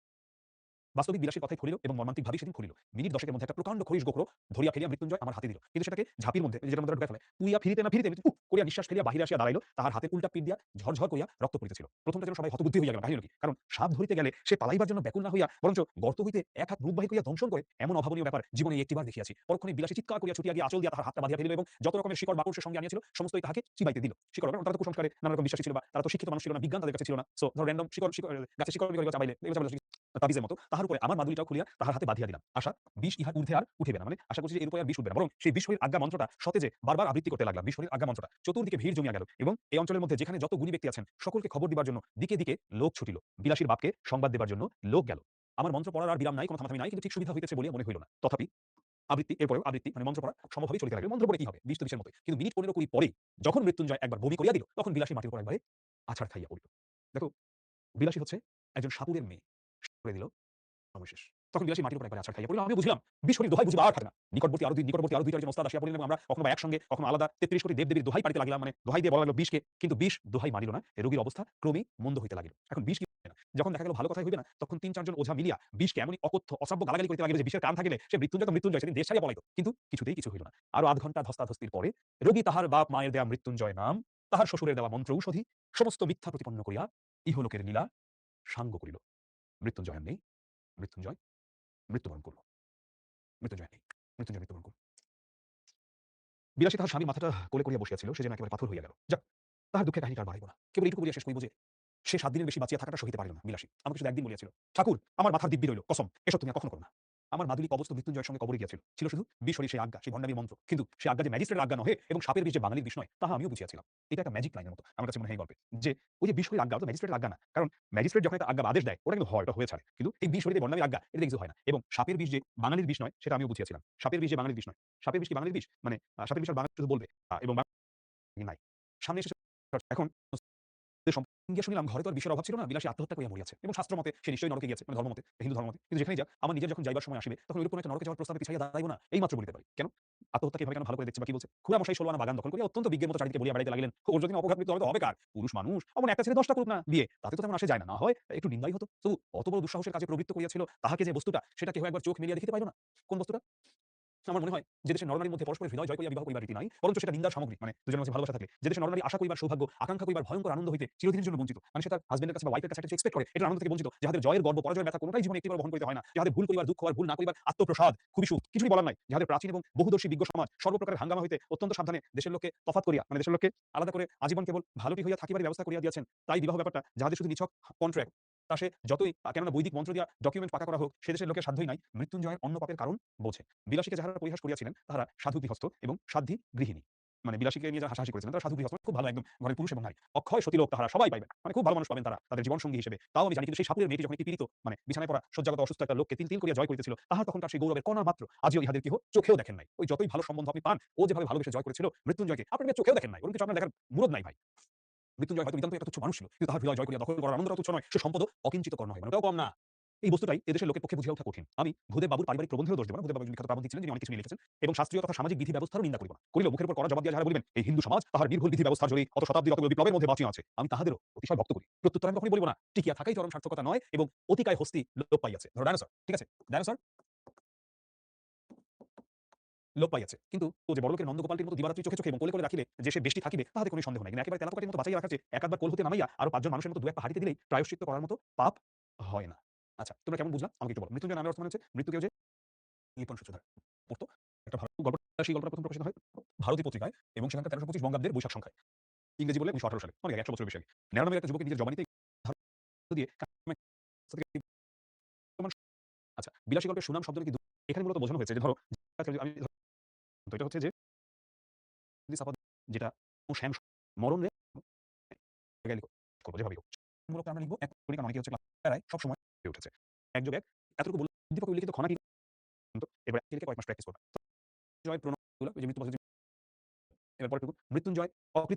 বাস্তবিক বিলাসীর কথাই ফলিল এবং মর্মান্তিকভাবেই সেদিন ফলিল। মিনিট ১০ এর মধ্যে একটা প্রকাণ্ড খরিশ গোখরো ধরিয়া ফেলিয়া মৃত্যুঞ্জয় আমার হাতে দিল। কিন্তু সেটাকে ঝাঁপির মধ্যে যেটার মধ্যে ঢুকায় ফেলে তুইয়া ফিরিতে না ফিরিতে উফ করিয়া নিঃশ্বাস ফেলিয়া বাহিরে আসিয়া দাঁড়াইল। তাহার হাতের উল্টা পিঠ দিয়া ঝরঝর করিয়া রক্ত পড়িতেছিল। প্রথমটা যেন সবাই হতবুদ্ধি হইয়া গেল। কাহিল কি? কারণ সাপ ধরিতে গেলে সে পালাইবার জন্য ব্যাকুল না হইয়া বরঞ্চ গর্ত হইতে এক হাত মুখ বাহির করিয়া দংশন করে, এমন অভাবনীয় ব্যাপার জীবনে একটিবার দেখিয়াছি। পরক্ষণে বিলাসী চিৎকার করিয়া ছুটিয়া গিয়া আঁচল দিয়া তাহার হাতটা বাঁধিয়া ফেলিল এবং যত রকমের শিকড় বাকড় সে সঙ্গে আনিয়াছিল সমস্তই তাহাকে চিবাইতে দিল। শিকড় বাকড়, তারা তো কুসংস্কারে নানা রকম বিশ্বাসী ছিল, বা তারা তো শিক্ষিত মানুষ ছিল না, বিজ্ঞান তাদের কাছে ছিল না। সো ধর র‍্যান্ডম শিকড় শিকড় গাছের শিকড় বিকড় চাবাইলে এগুলো চাবাইলে তাবিজের মতো তাহার উপরে আমার মাদুলিটাও খুলিয়া তাহার হাতে বাঁধিয়া দিলাম। আশা বিষ ইহার ঊর্ধ্বে আর উঠিবে না। মানে আশা করছি যে এর উপরে আর বিষ উঠবে না, বরং সেই বিষ আজ্ঞা মন্ত্রটা সতেজে বারবার আবৃত্তি করতে লাগলাম। বিষ আজ্ঞা মন্ত্রটা চতুর্দিকে ভিড় জমিয়া গেল এবং এই অঞ্চলের মধ্যে যেখানে যত গুণী ব্যক্তি আছেন সকলকে খবর দিবার জন্য দিকে দিকে লোক ছুটিল। বিলাসীর বাপকে সংবাদ দেবার জন্য লোক গেল। আমার মন্ত্র পড়ার আর বিরাম নাই, কোনো থামাথামি নাই, কিন্তু ঠিক সুবিধা হইতেছে বলিয়া মনে হইল না। তথাপি আবৃত্তি, এরপরেও আবৃত্তি মানে মন্ত্র পড়া সমভাবেই চলিতে লাগলো। মন্ত্র পড়ে কি হবে? বিষ তো বিষের মতোই। কিন্তু মিনিট ১৫-২০ পরেই যখন মৃত্যুঞ্জয় একবার বমি করিয়া দিল, তখন বিলাসী মাটির উপর একবারে আছাড় খাইয়া পড়িল। দেখো বিলাসী হচ্ছে একজন সাপুড়ের মেয়ে। করে দিল সময় শেষ। তখন বিলাসী মাটির উপর একবার আছাড় খাইয়া পড়িল। আমিও বুঝলাম বিশ্বরীর দোহাই বুঝিবা আর থাকে না। নিকটবর্তী আরো ২ টা জন ওস্তাদ আসিয়া পড়িলেন এবং আমরা কখনো বা একসঙ্গে কখনো আলাদা ৩৩ কোটি দেবদেবীর দোহাই পাড়িতে লাগিলাম। মানে দোহাই দিয়ে বলা লাগলো বিষকে, কিন্তু বিষ দোহাই মানিল না। এই রোগীর অবস্থা ক্রমেই মন্দ হইতে লাগিল। এখন বিষ কি হবে না। যখন দেখা গেল ভালো কথাই হইবে না, তখন ৩-৪ জন ওঝা মিলিয়া বিষকে এমনই অকথ্য অশ্রাব্য গালাগালি করিতে লাগিল যে বিষের কান থাকিলে সে মৃত্যুঞ্জয় তো মৃত্যুঞ্জয় সেদিন দেশ ছাড়িয়া পলাইত। কিন্তু কিছুতেই কিছু হইল না। আরো আধ ঘন্টা ধস্তাধস্তির পরে রোগী তাহার বাপ মায়ের দেয়া মৃত্যুঞ্জয় নাম, তাহার শ্বশুরের দেওয়া মন্ত্র ঔষধি সমস্ত মিথ্যা প্রতিপন্ন করিয়া ইহলোকের লীলা সাঙ্গ করিল। মৃত্যুঞ্জয় আর নেই। মৃত্যুঞ্জয় মৃত্যুবরণ করল। মৃত্যুঞ্জয় নেই। মৃত্যুঞ্জয় মৃত্যুবরণ করল। বিলাসী তাহার স্বামীর মাথাটা কোলে করিয়া বসিয়াছিল, সে যেন একেবারে পাথর হইয়া গেল। যাক, তাহার দুঃখের কাহিনী আর বাড়াইব না। কেবল এইটুকু বলিয়া শেষ করিব যে সে ৭ দিনের বেশি বাঁচিয়া থাকাটা সহিতে পারিল না বিলাসী। আমাকে শুধু একদিন বলিয়াছিল, ঠাকুর আমার মাথার দিব্যি রইল, কসম এসব তুমি আর কখনো করো না। আমার মাদুলি কবচ তো মৃত্যুঞ্জয়ের সঙ্গে কবরে গিয়াছিল। ছিল শুধু বিষ সেই আজ্ঞা, সেই ভণ্ডামির মন্ত্র। কিন্তু সে আজ্ঞা যে ম্যাজিস্ট্রেটের আজ্ঞা নহে এবং সাপের বিষ যে বাঙালির বিষ নয়, তাহা আমিও বুঝিয়াছিলাম। এটা একটা ম্যাজিক লাইনের মতো আমার কাছে মনে হয় এই গল্পে, যে ওই যে বিষ আজ্ঞা তো ম্যাজিস্ট্রেটের আজ্ঞা না। কারণ ম্যাজিস্ট্রেট যখন একটা আজ্ঞা বা আদেশ দেয় ওটা কিন্তু হয়, ওটা হয়ে ছাড়ে। কিন্তু এই বিষ ভণ্ডামির আজ্ঞা এটা কিছু হয় না। এবং সাপের বিষ যে বাঙালির বিষ নয় সেটা আমিও বুঝিয়াছিলাম। সাপের বিষ যে বাঙালির বিষ নয়। সাপের বিষ কি বাঙালির বিষ? মানে সাপের বিষ আর বাঙালি শুধু বলবে এবং নাই। সামনে এসে এখন গিয়ে শুনিলাম ঘরে তো আর বিষের অভাব ছিল না, বিলাসী আত্মহত্যা করিয়া মরিয়াছে এবং শাস্ত্র মতে সে নিশ্চয়ই নরকে গিয়েছে, মানে ধর্মমতে, হিন্দু ধর্মমতে। কিন্তু যেখানেই যাক আমার নিজের যখন যাইবার সময় আসিবে তখন ওইরকম একটা নরকে যাওয়ার প্রস্তাবে পিছাইয়া দাঁড়াইব না, এইমাত্র বলিতে পারি। কেন? আত্মহত্যাকে এভাবে কেন ভালো করে দেখছে বা কি বলছে? খুড়ামশাই ১৬ আনা বাগান দখল করিয়া অত্যন্ত বিজ্ঞের মতো চারিদিকে বলিয়া বেড়াইতে লাগিলেন, ওর যদি অপঘাত মৃত্যু হবে তো হবে কার? পুরুষ মানুষ অমন একটা ছেলে ১০টা করুক না বিয়ে, তাতে তো তেমন আসে যায় না। না হয় একটু নিন্দাই হতো। তবু অত বড় দুঃসাহসের কাজে প্রবৃত্ত করিয়াছিল তাহাকে যে বস্তুটা, সেটা কেহ একবার চোখ মেলিয়া দেখিতে পাইল না। কোন বস্তুটা? আমার মনে হয় যে দেশের নরনারীর মধ্যে পরস্পরের হৃদয় জয় করিয়া বিবাহ করিবার রীতি নাই, বরঞ্চ সেটা নিন্দার সামগ্রী। মানে দুজনের মাঝে ভালোবাসা থাকলে যে দেশের নরনারী আশা করিবার সৌভাগ্য, আকাঙ্ক্ষা করিবার ভয়ঙ্কর আনন্দ হইতে চিরদিনের জন্য বঞ্চিত। মানে সে তার হাজবেন্ডের কাছে বা ওয়াইফের কাছে একটা এক্সপেক্ট করে, এটা আনন্দ থেকে বঞ্চিত। যাহাদের জয়ের গর্ব পরাজয়ের ব্যথা কোনটাই জীবনে একটিবার বহন করিতে হয় না, যাহাদের ভুল করিবার দুঃখ আর ভুল না করিবার আত্মপ্রসাদ খুবই সুখ, কিছুই বলার নাই। যাহাদের প্রাচীন এবং বহুদর্শী বিজ্ঞ সমাজ সর্বপ্রকারের হাঙ্গামা হইতে অত্যন্ত সাবধানে দেশের লোককে তফাৎ করিয়া, মানে দেশের লোককে আলাদা করে আজীবন কেবল ভালোটি হইয়া থাকিবার ব্যবস্থা করিয়া দিয়েছেন। তাই বিবাহ ব্যাপারটা যাহাদের শুধু নিছক কন্ট্রাক্ট, তা সে যতই কেননা বৈদিক মন্ত্র দিয়া ডকুমেন্ট পাকা করা হোক, সে দেশের লোকের সাধ্যই নাই মৃত্যুঞ্জয়ের অন্য পাপের কারণ বোঝে। বিলাসীকে যাহারা পরিহাস করিয়াছিলেন তাহারা সাধু গৃহস্থ এবং সাধ্বী গৃহিণী। মানে বিলাসীকে নিয়ে যারা হাসাহাসি করেছিলেন তারা সাধু গৃহস্থ, খুব ভালো একদম ঘরের পুরুষ এবং নারী, অক্ষয় সতী লোক তাহারা সবাই পাইবেন, মানে খুব ভালো মানুষ পাবেন তারা তাদের জীবন সঙ্গী হিসেবে। তাও আমি জানি, কিন্তু সেই সাপুরের মেয়েটি যখন একটি পীড়িত মানে বিছানায় পড়া শয্যাগত অসুস্থ একটা লোককে তিল তিল করিয়া জয় করিতেছিল, তাহার তখন তার সেই গৌরবের কণা মাত্র আজিও ইহাদের কেহ চোখেও দেখেন নাই। ওই যতই ভালো সম্বন্ধ আপনি পান, ও যেভাবে ভালোবেসে জয় করেছিল মৃত্যুঞ্জয়কে, আপনি চোখেও দেখেন নাই, ওরকম কিছু আপনার দেখার মুরদ নাই ভাই। মৃত্যুঞ্জয় হয়তো নিতান্তই একটা তুচ্ছ মানুষ ছিল, কিন্তু তাহার হৃদয় জয় করিয়া দখল করার আনন্দটা তুচ্ছ নয়, সে সম্পদও অকিঞ্চিত কর্ণ হয়, মানে ওটাও কম না। এই বস্তুটাই এদেশের লোকের পক্ষে বুঝিয়া ওঠা কঠিন। আমি ভূদেব বাবুর পারিবারিক প্রবন্ধেও দোষ দেব না। ভূদেব বাবু বিখ্যাত প্রাবন্ধিক ছিলেন, যিনি অনেক কিছু নিয়ে লিখেছেন এবং শাস্ত্রীয় তথা সামাজিক বিধি ব্যবস্থারও নিন্দা করিব না। করিলেও মুখের উপর কড়া জবাব দিয়া যাহারা বলিবেন এই হিন্দু সমাজ তাহার নির্ভুল বিধি ব্যবস্থার জোরেই অত শতাব্দীর অতগুলো বিপ্লবের মধ্যে বাঁচিয়া আছে, আমি তাহাদেরও অতিশয় ভক্ত করি। প্রত্যুত্তর আমি কখনোই বলিব না টিকিয়া থাকাই চরম সার্থকতা নয় এবং অতিকায় হস্তি লোপ পাইয়াছে। ধরো ডায়নোসর, ঠিক আছে? ডায়নোসর লোপ পাইয়াছে। কিন্তু ও যে বড়লোকের নন্দগোপালটির মতো দিবারাত্রি চোখে চোখে এবং কোলে কোলে রাখিলে যে সে বেশটি থাকিবে তাহাতে কোনো সন্দেহ নাই। কিন্তু একেবারে তেলাপোকাটির মতো বাঁচাইয়া রাখার চেয়ে এক আধবার কোল হতে নামাইয়া আরো ৫ জন মানুষের মতো ২-১ পা হাঁটিতে দিলেই প্রায়শ্চিত্ত করার মতো পাপ হয় না। আচ্ছা, তোমরা কেমন বুঝলা? আমাকে একটু বলো। মৃত্যুঞ্জয় নামের অর্থ মানে হচ্ছে মৃত্যুকেও যে লিপন সূত্রধর পড়তো। একটা গল্পটা সেই গল্পটা ১ম প্রকাশিত হয় ভারতী পত্রিকায় এবং সেখানকার ১৩২৫ বঙ্গাব্দের বৈশাখ সংখ্যায়। ইংরেজি বললে ১৯১৮ সালে। অনেক আগে ১০০ বছরের বেশি আগে। ন্যাড়া নামের একটা যুবকের নিজের জবানিতে দিয়ে আচ্ছা, বিলাসী গল্পের সুনাম শব্দটা কি এখানে মূলত বোঝানো হয়েছে যে ধরো আমি তো এটা হচ্ছে যে যেটা ও শ্যাম মরণ করবো যেভাবেই হোক। মূলত আমরা লিখব এক পরীক্ষা অনেকে হচ্ছে প্যারায় সবসময় হয়ে উঠেছে। ১+১ এতটুকু বললে উদ্দীপক উল্লিখিত ঘনা কি এবার লিখে কয়েক মাস প্র্যাকটিস করবা। জয় প্রণব ওই যে মৃত্যু এবার পরেরটুকু মৃত্যুঞ্জয়